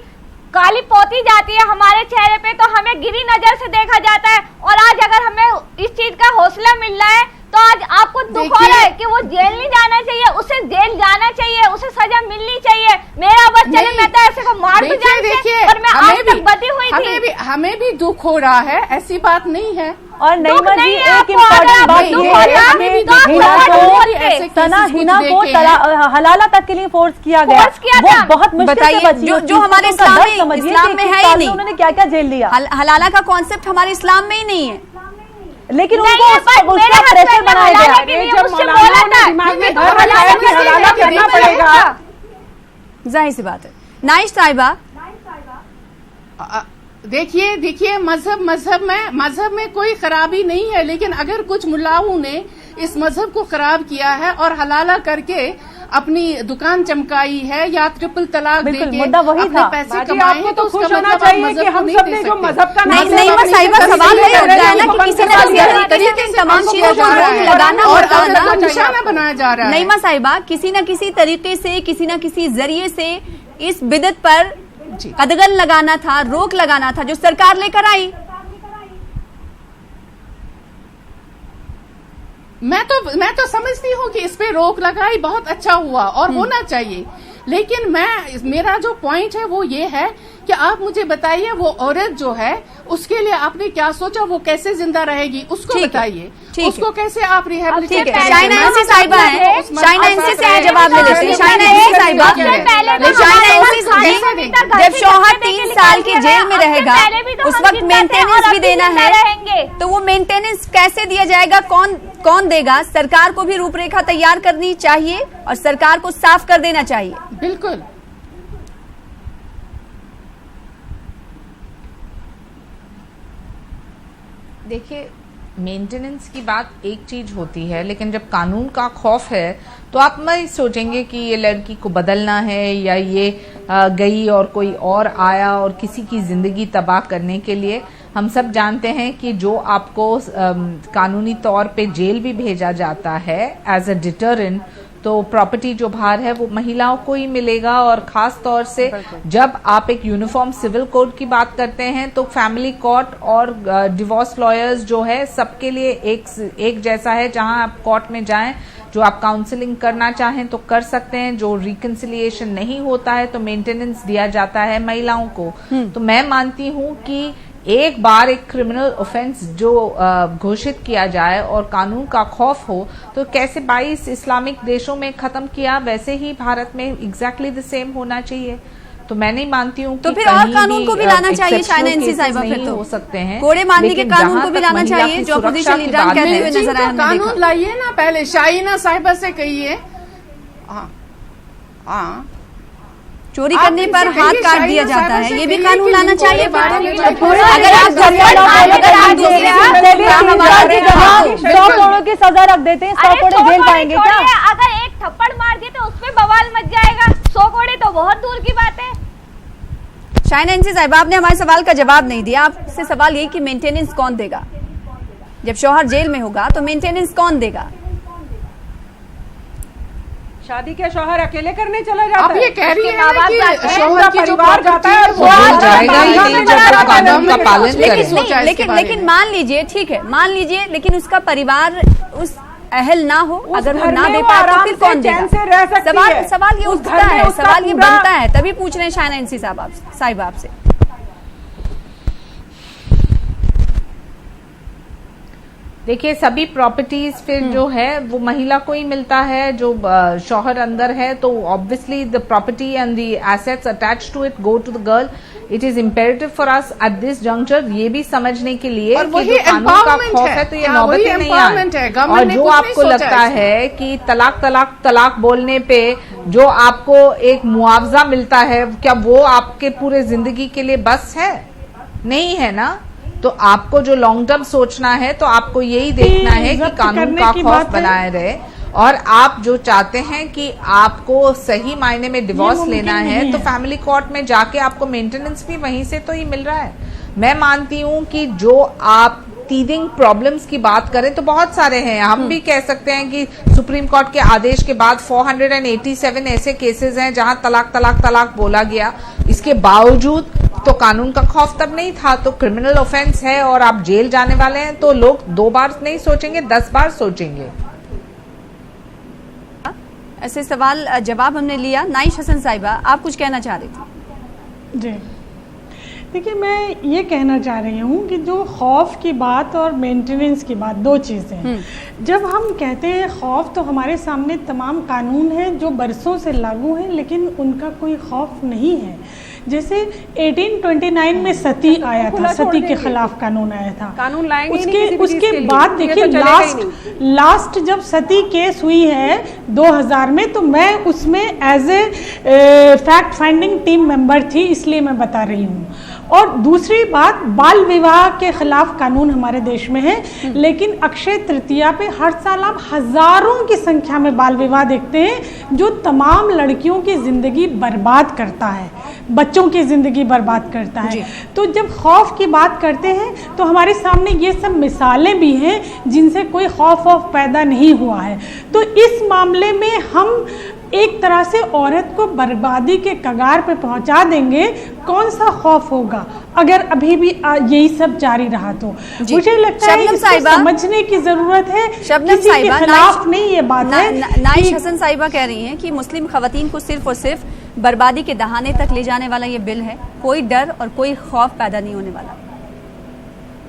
[SPEAKER 4] काली पोती जाती है हमारे चेहरे पे तो हमें गिरी नजर से देखा जाता है, और आज अगर हमें इस चीज का हौसला मिल रहा है तो बाद आपको दुख हो रहा है कि वो जेल नहीं जाना चाहिए, उसे जेल जाना चाहिए, उसे सजा मिलनी चाहिए। मेरा बस चले, मैं तो ऐसे को मार दूं जान से, और मैं आज तक बची हुई थी।
[SPEAKER 3] हमें भी दुख हो रहा है, ऐसी बात नहीं है।
[SPEAKER 7] और नईमा जी एक
[SPEAKER 4] आपको,
[SPEAKER 7] इम्पोर्टेंट बात
[SPEAKER 4] अगर
[SPEAKER 7] ये
[SPEAKER 4] आपको
[SPEAKER 7] है
[SPEAKER 4] हमें
[SPEAKER 7] कि
[SPEAKER 4] भी
[SPEAKER 7] हिना को हलाला तक के लिए फोर्स किया गया, वो बहुत मुश्किल से बची।
[SPEAKER 5] जो हमारे इस्लाम में है ही नहीं।
[SPEAKER 7] उन्होंने क्या क्या जेल लिया।
[SPEAKER 5] हलाला का कॉन्सेप्ट हमारे इस्लाम में ही नहीं है,
[SPEAKER 7] लेकिन उनको उसका प्रेशर बनाया गया।
[SPEAKER 5] जाहिर सी बात है। नाइश साहिबा,
[SPEAKER 3] देखिए मजहब में कोई खराबी नहीं है, लेकिन अगर कुछ मुल्लाओं ने इस मजहब को खराब किया है और हलाला करके अपनी दुकान चमकाई है या ट्रिपल तलाक देके
[SPEAKER 7] मुद्दा वही
[SPEAKER 3] अपने
[SPEAKER 7] था।
[SPEAKER 3] पैसे कमाए हैं, तो उसका
[SPEAKER 8] खुश होना
[SPEAKER 3] मतलब
[SPEAKER 8] चाहिए कि हम सब ने जो मजहब का नाम
[SPEAKER 5] नहीं साहिबा, सवाल ये होता है ना कि किसी न किसी तरीके से तमाम चीजों को रोक लगाना होता है ना,
[SPEAKER 3] निशाना बनाया जा रहा है।
[SPEAKER 5] नईमा साहिबा, किसी न किसी तरीके से, किसी न किसी जरिए से इस बिदत पर कदगन लगाना था, रोक लगाना था, जो सरकार लेकर आई।
[SPEAKER 3] मैं तो समझती हूँ कि इस पे रोक लगाई, बहुत अच्छा हुआ और होना चाहिए। लेकिन मेरा जो पॉइंट है वो ये है कि आप मुझे बताइए, वो औरत जो है उसके लिए आपने क्या सोचा, वो कैसे जिंदा रहेगी, उसको बताइए, उसको कैसे आप रिहैबिलिटेट
[SPEAKER 5] ठीक है। शाइना एनसी साहिबा है, शाइना एनसी से जवाब ले लेते हैं। शाइना एनसी साहिबा, जब शौहर 3 साल की जेल में रहेगा, उस वक्त मेंटेनेंस भी देना है, तो वो मेंटेनेंस कैसे दिया जाएगा, कौन देगा? सरकार को भी रूपरेखा तैयार करनी चाहिए और सरकार को साफ कर देना चाहिए।
[SPEAKER 3] बिल्कुल।
[SPEAKER 6] देखिए, मेंटेनेंस की बात एक चीज होती है, लेकिन जब कानून का खौफ है तो आप नहीं सोचेंगे कि ये लड़की को बदलना है या ये गई और कोई और आया और किसी की जिंदगी तबाह करने के लिए। हम सब जानते हैं कि जो आपको कानूनी तौर पे जेल भी भेजा जाता है एज अ डिटरेंट, तो प्रॉपर्टी जो भार है वो महिलाओं को ही मिलेगा। और खास तौर से जब आप एक यूनिफॉर्म सिविल कोड की बात करते हैं तो फैमिली कोर्ट और डिवोर्स लॉयर्स जो है सबके लिए एक जैसा है। जहां आप कोर्ट में जाएं, जो आप काउंसलिंग करना चाहें तो कर सकते हैं, जो रिकंसिलिएशन नहीं होता है तो मेंटेनेंस दिया जाता है महिलाओं को। तो मैं मानती हूं कि एक बार एक क्रिमिनल ऑफेंस जो घोषित किया जाए और कानून का खौफ हो, तो कैसे 22 इस्लामिक देशों में खत्म किया, वैसे ही भारत में एग्जैक्टली द सेम होना चाहिए। तो मैं नहीं मानती हूँ
[SPEAKER 5] तो फिर और कानून को भी लाना चाहिए शाइना एनसी साहिबा, फिर तो
[SPEAKER 6] हो सकते हैं
[SPEAKER 5] कोड़े मारने के कानून को भी लाना चाहिए, जो अपोजिशन लीडर कहते हुए नजर आए।
[SPEAKER 3] कानून लाइए ना, पहले शाइना साहिबा से कहिए। हाँ,
[SPEAKER 5] चोरी करने पर हाथ काट दिया जाता है, ये भी कानून लाना चाहिए।
[SPEAKER 7] अगर आप 100 करोड़ की सजा रख देते हैं, 100 करोड़ जेल पाएंगे क्या?
[SPEAKER 4] अगर एक थप्पड़ मार दिए तो उसपे बवाल मच जाएगा, 100 करोड़ तो बहुत दूर की बात है।
[SPEAKER 5] शाइना एनसी साहिबा, आपने हमारे सवाल का जवाब नहीं दिया। आपसे सवाल यही कि मेंटेनेंस कौन देगा? जब शौहर जेल में होगा तो मेंटेनेंस कौन देगा?
[SPEAKER 8] शादी के शौहर अकेले करने चला जाता है।
[SPEAKER 3] अब ये कह रही है कि
[SPEAKER 8] शौहर की जो परिवार जाता है और वो
[SPEAKER 6] जाएगा ही नहीं जब वो कानून का पालन करे।
[SPEAKER 5] लेकिन मान लीजिए, ठीक है, मान लीजिए, लेकिन उसका परिवार उस अहल ना हो, अगर वो ना दे पाए तो फिर कौन देगा? सवाल ये उठता है, सवाल ये बनता है, तभी पूछ रहे हैं शाइना एनसी साहिबा आपसे।
[SPEAKER 6] देखिए, सभी प्रॉपर्टीज फिर जो है वो महिला को ही मिलता है। जो शौहर अंदर है तो obviously the property and the assets attached to it go to the girl. It is imperative for us at this juncture ये भी समझने के लिए कि जो कानून का खौफ है तो ये नौबत ही नहीं आए। और जो आपको लगता है कि तलाक बोलने पे जो आपको एक मुआवजा मिलता है, क्या वो आपके पूरे जिंदगी के लिए बस है? नहीं है ना। तो आपको जो लॉन्ग टर्म सोचना है तो आपको यही देखना है कि कानून का खौफ बनाए रहे। और आप जो चाहते हैं कि आपको सही मायने में डिवोर्स लेना है तो फैमिली कोर्ट में जाके आपको मेंटेनेंस भी वहीं से तो ही मिल रहा है। मैं मानती हूं कि जो आप टीदिंग प्रॉब्लम्स की बात करें तो बहुत सारे हैं। हम भी कह सकते हैं कि सुप्रीम कोर्ट के आदेश के बाद 487 ऐसे केसेस हैं जहां तलाक तलाक तलाक बोला गया। इसके बावजूद तो कानून का खौफ तब नहीं था। तो क्रिमिनल ऑफेंस है और आप जेल जाने वाले हैं तो लोग 2 बार नहीं सोचेंगे, 10 बार सोचेंगे।
[SPEAKER 5] ऐसे सवाल जवाब हमने लिया। नाइश हसन साहिबा, आप कुछ कहना चाह रही थी?
[SPEAKER 2] जी देखिए, मैं ये कहना चाह रही हूँ कि जो खौफ की बात और मेंटेनेंस की बात, 2 चीज़ें हैं। जब हम कहते हैं खौफ, तो हमारे सामने तमाम कानून हैं जो बरसों से लागू हैं, लेकिन उनका कोई खौफ नहीं है। जैसे 1829 में सती आया था, सती के खिलाफ कानून आया था।
[SPEAKER 8] कानून लाएंगे
[SPEAKER 2] उसके बाद देखिए लास्ट जब सती केस हुई है 2000 में, तो मैं उसमें as a fact finding team member थी, इसलिए मैं बता रही हूँ। और दूसरी बात, बाल विवाह के खिलाफ कानून हमारे देश में है, लेकिन अक्षय तृतीया पे हर साल आप हजारों की संख्या में बाल विवाह देखते हैं जो तमाम लड़कियों की जिंदगी बर्बाद करता है, बच्चों की जिंदगी बर्बाद करता है। तो जब खौफ की बात करते हैं तो हमारे सामने ये सब मिसालें भी हैं जिनसे कोई खौफ पैदा नहीं हुआ है। तो इस मामले में हम एक तरह से औरत को बर्बादी के कगार पे पहुंचा देंगे। कौन सा खौफ होगा अगर अभी भी यही सब जारी रहा तो? मुझे लगता है इसको समझने की जरूरत है। किसी के खिलाफ नहीं ये बात है।
[SPEAKER 5] नाइश हसन साहिबा कह रही हैं कि मुस्लिम खवातीन को सिर्फ और सिर्फ बर्बादी के दहाने तक ले जाने वाला ये बिल है, कोई डर और कोई खौफ पैदा नहीं होने वाला।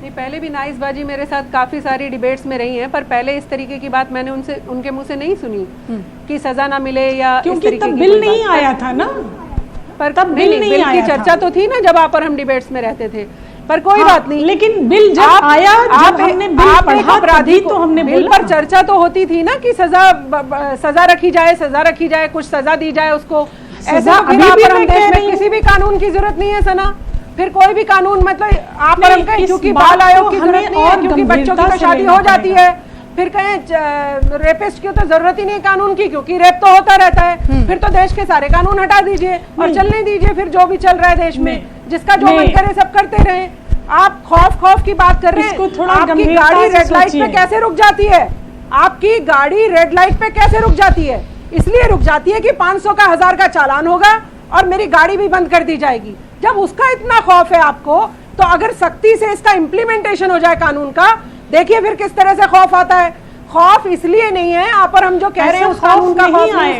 [SPEAKER 8] नहीं, पहले भी नाइस बाजी मेरे साथ काफी सारी डिबेट्स में रही हैं, पर पहले इस तरीके की बात मैंने उनके मुंह से नहीं सुनी कि सजा ना मिले या
[SPEAKER 2] क्योंकि इस तरीके तब बिल नहीं आया था ना।
[SPEAKER 8] पर तब बिल की चर्चा तो थी ना जब आप और हम डिबेट्स में रहते थे, पर कोई बात नहीं।
[SPEAKER 2] लेकिन बिल जब आया, जब हमने बिल पढ़ा अपराधी तो हमने
[SPEAKER 8] बिल पर चर्चा तो होती थी ना कि सजा रखी जाए, कुछ सजा दी जाए उसको। ऐसा अभी भी हम देश में किसी भी कानून की जरूरत नहीं है सना, फिर कोई भी कानून, मतलब आप और हम कहें क्योंकि बाल आयोग की जरूरत नहीं है, क्योंकि बच्चों की तो शादी हो जाती है, फिर कहें रेपिस्ट की तो जरूरत ही नहीं कानून की क्योंकि रेप तो होता रहता है, फिर तो देश के सारे कानून हटा दीजिए और चलने दीजिए फिर जो भी चल रहा है देश में, जिसका जो मन करे सब करते रहे। आप खौफ की बात कर रहे हैं। आपकी गाड़ी रेड लाइट पे कैसे रुक जाती है? आपकी गाड़ी रेड लाइट पे कैसे रुक जाती है? इसलिए रुक जाती है कि 500 का 1000 का चालान होगा और मेरी गाड़ी भी बंद कर दी जाएगी। जब उसका इतना खौफ है आपको, तो अगर सख्ती से इसका इम्प्लीमेंटेशन हो जाए कानून का, देखिए फिर किस तरह से खौफ आता है। खौफ इसलिए नहीं है आप और हम जो कह रहे हैं उस कानून का खौफ नहीं,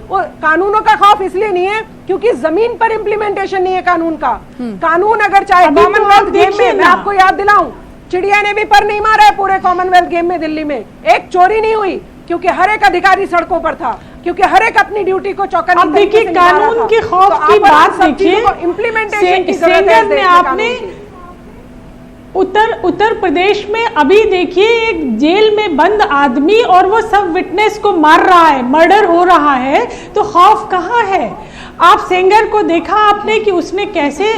[SPEAKER 8] उस कानूनों का खौफ इसलिए नहीं है क्योंकि जमीन पर इम्प्लीमेंटेशन नहीं है कानून का। कानून अगर चाहे कॉमनवेल्थ गेम में, मैं आपको याद दिलाऊं, चिड़िया ने भी पर नहीं मारा है पूरे कॉमनवेल्थ गेम में दिल्ली में, एक चोरी नहीं हुई क्योंकि हर एक अधिकारी सड़कों पर था, क्योंकि हर एक अपनी ड्यूटी को चौकन्नी
[SPEAKER 2] अब देखिए कानून के खौफ की बात देखिए,
[SPEAKER 8] इम्प्लीमेंटेशन की
[SPEAKER 2] जरूरत है। आपने उत्तर प्रदेश में अभी देखिए एक जेल में बंद आदमी और वो सब विटनेस को मार रहा है, मर्डर हो रहा है, तो खौफ कहाँ है? आप सेंगर को देखा आपने कि उसने कैसे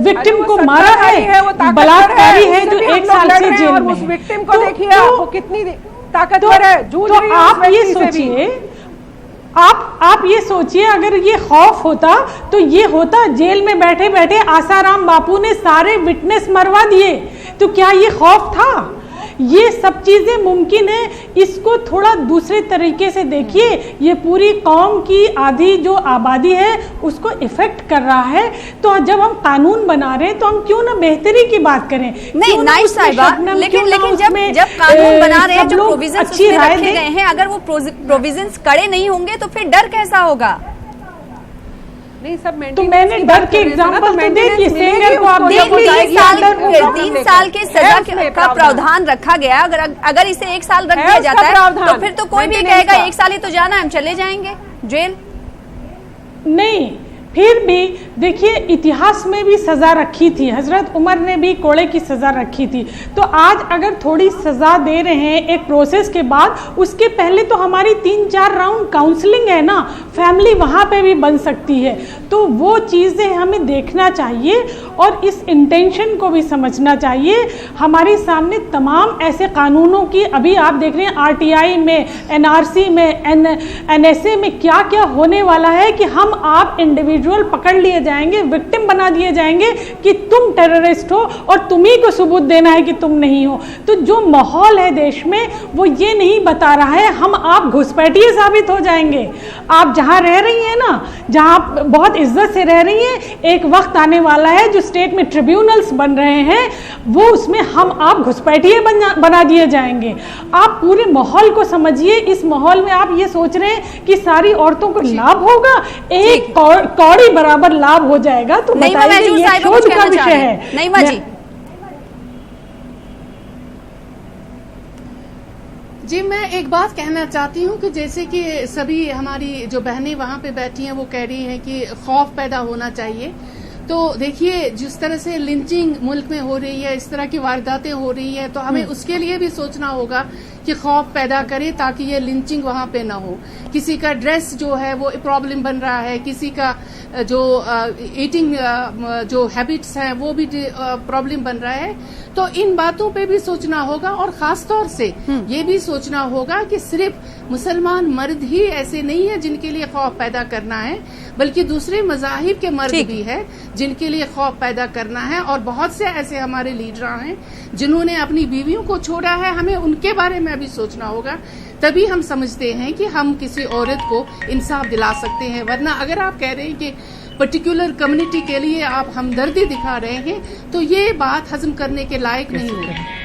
[SPEAKER 2] विक्टिम को मारा है, बलात्कारी है जो 1 साल से जेल में है।
[SPEAKER 8] विक्टिम को देखिए वो कितनी ताकतवर है, जूझ रही है।
[SPEAKER 2] आप ये सोचिए, आप ये सोचिए अगर ये खौफ होता तो ये होता जेल में बैठे बैठे आसाराम बापू ने सारे विटनेस मरवा दिए, तो क्या ये खौफ था? ये सब चीजें मुमकिन है। इसको थोड़ा दूसरे तरीके से देखिए, ये पूरी कौम की आधी जो आबादी है उसको इफेक्ट कर रहा है। तो जब हम कानून बना रहे हैं तो हम क्यों ना बेहतरी की बात करें?
[SPEAKER 5] नहीं नाइस साहिबा, लेकिन जब कानून बना रहे हैं, जो प्रोविजंस उसमें रखे गए हैं, अगर वो प्रोविजंस कड़े नहीं होंगे तो फिर डर कैसा होगा?
[SPEAKER 8] नहीं सब
[SPEAKER 2] तो मैंने डर के एग्जांपल तो देखिए, सेंगर को आप
[SPEAKER 5] 3 साल के सजा का प्रावधान रखा गया। अगर इसे 1 साल रख दिया जाता है तो फिर तो कोई भी कहेगा 1 साल ही तो जाना है, हम चले जाएंगे जेल।
[SPEAKER 2] नहीं, फिर भी देखिए इतिहास में भी सजा रखी थी, हजरत उमर ने भी कोड़े की सजा रखी थी। तो आज अगर थोड़ी सजा दे रहे हैं एक प्रोसेस के बाद, उसके पहले तो हमारी 3-4 राउंड काउंसलिंग है ना, फैमिली वहाँ पे भी बन सकती है। तो वो चीज़ें हमें देखना चाहिए और इस इंटेंशन को भी समझना चाहिए। हमारे सामने तमाम ऐसे कानूनों की, अभी आप देख रहे हैं RTI में, NRC में, NSA में क्या क्या होने वाला है कि हम आप इंडिविजुअल पकड़ लिए जाएंगे, विक्टिम बना दिए जाएंगे कि तुम टेररिस्ट हो और तुम्ही को सबूत देना है कि तुम नहीं हो। तो जो माहौल है देश में वो ये नहीं बता रहा है, हम आप घुसपैठिए साबित हो जाएंगे। आप जहाँ रह रही हैं ना, जहाँ आप बहुत इज्जत से रह रही हैं, एक वक्त आने वाला है जो स्टेट में ट्रिब्यूनल्स बन रहे हैं, वो उसमें हम आप घुसपैठिए बना दिए जाएंगे। आप पूरे माहौल को समझिए। इस माहौल में आप ये सोच रहे हैं कि सारी औरतों को लाभ होगा, एक कौड़ी बराबर लाभ हो जाएगा। तो बताइए, ये शोध का विषय है।
[SPEAKER 5] नईमा जी,
[SPEAKER 3] जी मैं एक बात कहना चाहती हूँ कि जैसे कि सभी हमारी जो बहनें वहाँ पे बैठी हैं वो कह रही हैं कि खौफ पैदा होना चाहिए। तो देखिए, जिस तरह से लिंचिंग मुल्क में हो रही है, इस तरह की वारदातें हो रही है, तो हमें उसके लिए भी सोचना होगा कि खौफ पैदा करे ताकि ये लिंचिंग वहाँ पे ना हो। किसी का ड्रेस जो है वो प्रॉब्लम बन रहा है, किसी का जो ईटिंग जो हैबिट्स हैं वो भी प्रॉब्लम बन रहा है। तो इन बातों पे भी सोचना होगा और खास तौर से ये भी सोचना होगा कि सिर्फ मुसलमान मर्द ही ऐसे नहीं है जिनके लिए खौफ पैदा करना है, बल्कि दूसरे मज़ाहिब के मर्द भी है जिनके लिए खौफ पैदा करना है। और बहुत से ऐसे हमारे लीडर हैं जिन्होंने अपनी बीवियों को छोड़ा है, हमें उनके बारे में भी सोचना होगा। तभी हम समझते हैं कि हम किसी औरत को इंसाफ दिला सकते हैं। वरना अगर आप कह रहे हैं कि पर्टिकुलर कम्युनिटी के लिए आप हमदर्दी दिखा रहे हैं, तो ये बात हजम करने के लायक नहीं है।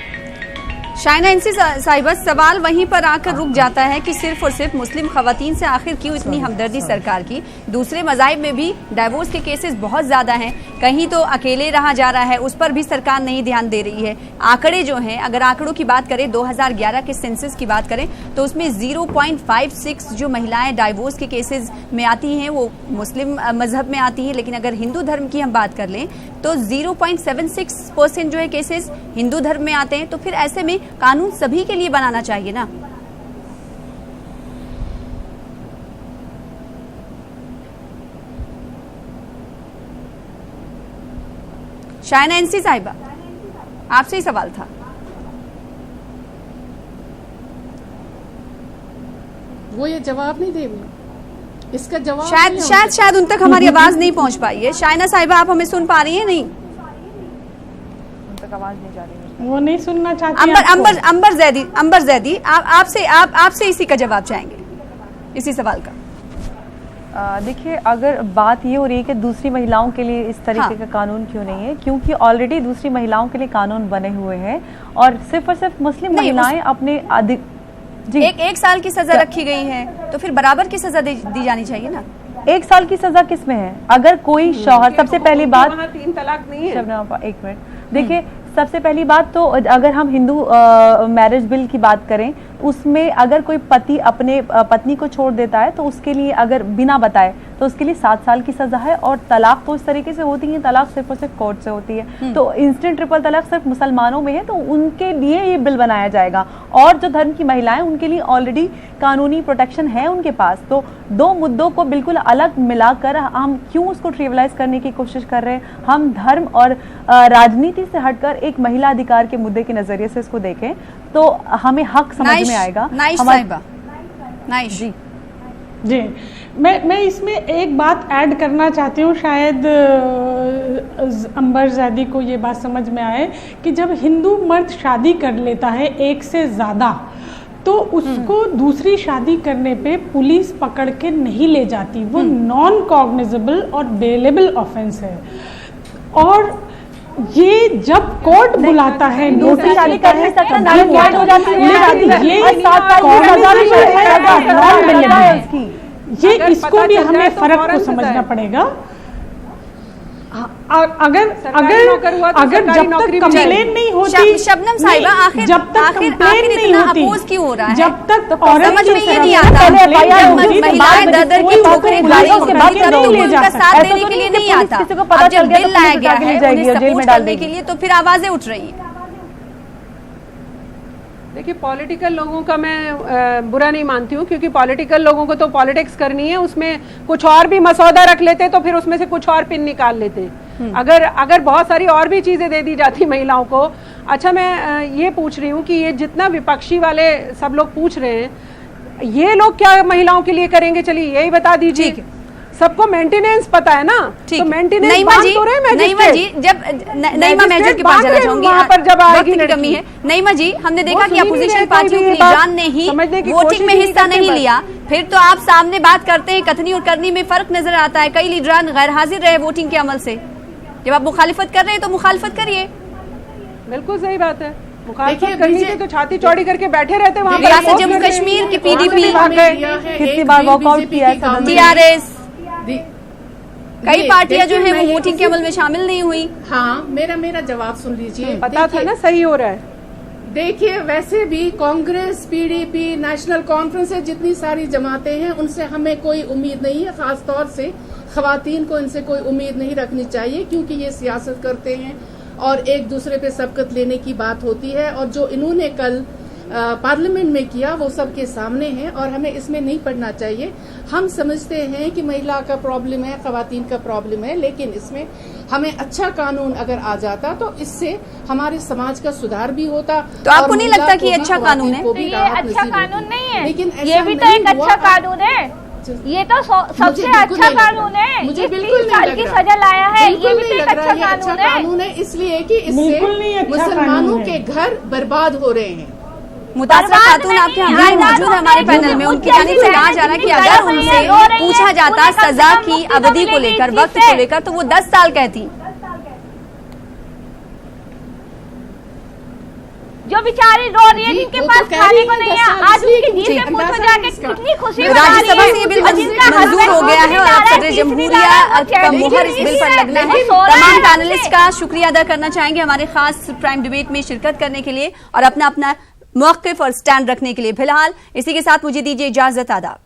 [SPEAKER 5] शाइना इंसी साहिबा, सवाल वहीं पर आकर रुक जाता है कि सिर्फ और सिर्फ मुस्लिम खवातीन से आखिर क्यों इतनी हमदर्दी सरकार की? दूसरे मज़ाहिब में भी डाइवोर्स के केसेस बहुत ज़्यादा हैं, कहीं तो अकेले रहा जा रहा है, उस पर भी सरकार नहीं ध्यान दे रही है। आंकड़े जो हैं, अगर आंकड़ों की बात करें, 2011 के सेंसस की बात करें तो उसमें 0.56 जो महिलाएं डाइवोर्स के केसेस में आती हैं वो मुस्लिम मजहब में आती हैं, लेकिन अगर हिंदू धर्म की हम बात कर लें तो 0.76% जो है केसेस हिंदू धर्म में आते हैं। तो फिर ऐसे में कानून सभी के लिए बनाना चाहिए ना। शाइना इंसी साहिबा, आपसे ही सवाल था।
[SPEAKER 3] वो ये जवाब नहीं दे रही, इसका जवाब
[SPEAKER 5] शायद उन तक हमारी आवाज नहीं पहुंच पाई है। शाइना साहिबा, आप हमें सुन पा रही हैं? नहीं,
[SPEAKER 7] उन तक आवाज नहीं जा रही है,
[SPEAKER 2] वो नहीं सुनना चाहती।
[SPEAKER 5] अंबर जैदी, आपसे इसी का जवाब चाहेंगे, इसी सवाल का।
[SPEAKER 7] देखिए, अगर बात ये हो रही है कि दूसरी महिलाओं के लिए इस तरीके का कानून क्यों नहीं है, क्योंकि ऑलरेडी दूसरी महिलाओं के लिए कानून बने हुए हैं और सिर्फ मुस्लिम महिलाएं अपने
[SPEAKER 5] जी एक साल की सजा रखी गई है, तो फिर बराबर की सजा दी जानी चाहिए ना।
[SPEAKER 7] 1 साल की सजा किस में है? अगर कोई शौहर, सबसे पहली बात,
[SPEAKER 8] 3 तलाक नहीं है।
[SPEAKER 7] शबनम, 1 मिनट, देखिए सबसे पहली बात तो अगर हम हिंदू मैरिज बिल की बात करें, उसमें अगर कोई पति अपने पत्नी को छोड़ देता है तो उसके लिए अगर बिना बताए तो उसके लिए 7 साल की सजा है। और तलाक तो इस तरीके से होती है, तलाक सिर्फ और सिर्फ कोर्ट से होती है। तो इंस्टेंट ट्रिपल तलाक सिर्फ मुसलमानों में है, तो उनके लिए ये बिल बनाया जाएगा। और जो धर्म की महिलाएं, उनके लिए ऑलरेडी कानूनी प्रोटेक्शन है उनके पास। तो 2 मुद्दों को बिल्कुल अलग मिलाकर हम क्यों उसको ट्रिविलाइज करने की कोशिश कर रहे हैं? हम धर्म और राजनीति से हटकर एक महिला अधिकार के मुद्दे के नजरिए से इसको देखें तो हमें हक समझ में आएगा।
[SPEAKER 2] जी, मैं इसमें एक बात ऐड करना चाहती हूँ, शायद अंबर ज़ैदी को ये बात समझ में आए कि जब हिंदू मर्द शादी कर लेता है एक से ज़्यादा, तो उसको दूसरी शादी करने पे पुलिस पकड़ के नहीं ले जाती। वो नॉन कॉग्निजेबल और बेलेबल ऑफेंस है। और ये जब कोर्ट बुलाता है, नोटिस शादी करने तक ये इसको भी हमें फर्क को समझना पड़ेगा। अगर जब तक कंप्लेन नहीं होती,
[SPEAKER 5] शबनम साहिबा, आखिर
[SPEAKER 2] जब तक कंप्लेन नहीं होती,
[SPEAKER 5] अपोज क्यों हो रहा है?
[SPEAKER 2] जब तक
[SPEAKER 5] समझ में ये नहीं आता, महिलाएं दर की ठोकरें खाई उसके बाद तब तो उनका साथ देने के लिए नहीं आता। अब जब बिल लाया गया है उन्हें सपोर्ट करने के लिए, तो फिर आवाजें उठ रही हैं।
[SPEAKER 8] देखिए, पॉलिटिकल लोगों का मैं बुरा नहीं मानती हूँ, क्योंकि पॉलिटिकल लोगों को तो पॉलिटिक्स करनी है, उसमें कुछ और भी मसौदा रख लेते तो फिर उसमें से कुछ और पिन निकाल लेते। अगर बहुत सारी और भी चीजें दे दी जाती महिलाओं को। अच्छा, मैं ये पूछ रही हूँ कि ये जितना विपक्षी वाले सब लोग पूछ रहे हैं, ये लोग क्या महिलाओं के लिए करेंगे? चलिए यही बता दीजिए। सबको मेंटेनेंस पता है ना, तो मेंटेनेंस
[SPEAKER 5] नईमा जी,
[SPEAKER 8] तो रहे
[SPEAKER 5] नईमा जी, जब नईमा मैजिस्ट्रेट के पास जाना चाहूंगी,
[SPEAKER 8] वहाँ पर जब
[SPEAKER 5] वक्त
[SPEAKER 8] आएगी
[SPEAKER 5] की कमी है। नईमा जी, हमने देखा कि अपोजिशन पार्टियों की लीडरान ने ही वोटिंग में हिस्सा नहीं लिया, फिर तो आप सामने बात करते हैं, कथनी और करनी में फर्क नजर आता है। कई लीडरान गैर हाजिर रहे वोटिंग के अमल से। जब आप मुखालिफत कर रहे हैं तो मुखालिफत करिए।
[SPEAKER 8] बिल्कुल सही बात है, मुखालिफत करनी थी तो छाती चौड़ी करके बैठे रहते वहाँ पर।
[SPEAKER 5] रियासत जम्मू कश्मीर की पीडीपी,
[SPEAKER 7] कितनी बार वॉकआउट किया है सदन में।
[SPEAKER 5] टीआरएस, कई पार्टियां जो है वो वोटिंग के अमल में शामिल नहीं हुई।
[SPEAKER 3] हाँ, मेरा जवाब सुन लीजिए।
[SPEAKER 8] पता था ना सही हो रहा है।
[SPEAKER 3] देखिए, वैसे भी कांग्रेस, पीडीपी, नेशनल कॉन्फ्रेंस है, जितनी सारी जमातें हैं, उनसे हमें कोई उम्मीद नहीं है। खास तौर से खवातीन को इनसे कोई उम्मीद नहीं रखनी चाहिए, क्योंकि ये सियासत करते हैं और एक दूसरे पे सबकत लेने की बात होती है। और जो इन्होंने कल पार्लियामेंट में किया वो सबके सामने है और हमें इसमें नहीं पड़ना चाहिए। हम समझते हैं कि महिला का प्रॉब्लम है, खवातीन का प्रॉब्लम है, लेकिन इसमें हमें अच्छा कानून अगर आ जाता तो इससे हमारे समाज का सुधार भी होता।
[SPEAKER 5] तो आपको नहीं लगता कि ये अच्छा कानून है?
[SPEAKER 4] तो ये अच्छा कानून नहीं है,
[SPEAKER 3] लेकिन
[SPEAKER 4] ये भी तो एक अच्छा कानून है। ये तो सबसे अच्छा कानून है।
[SPEAKER 3] मुझे
[SPEAKER 4] ये
[SPEAKER 3] बिल्कुल
[SPEAKER 4] 3 साल की सजा लाया है, ये भी तो एक अच्छा कानून है।
[SPEAKER 3] इसलिए कि इससे मुसलमानों के घर बर्बाद हो रहे हैं।
[SPEAKER 5] मुतासिर खातून आपके हमराह मौजूद है हमारे पैनल में। उनकी जानिब से कहा जा रहा है कि अगर उनसे पूछा जाता सजा की अवधि को लेकर, वक्त को लेकर, तो वो 10 साल कहती।
[SPEAKER 4] जो बेचारी रो रही है, जिनके पास खाने को नहीं है, आज उनकी नींद से पूछो जाके कितनी खुशी हो रही है।
[SPEAKER 5] राज्यसभा से ये बिल मंजूर हो गया है और अब सदर जमहूरिया का मुहर इस बिल पर लगना है। तमाम पैनलिस्ट का शुक्रिया अदा करना चाहेंगे हमारे खास प्राइम डिबेट में शिरकत करने के लिए और अपना अपना मौक़िफ़ और स्टैंड रखने के लिए। फिलहाल इसी के साथ मुझे दीजिए इजाजत। आदाब।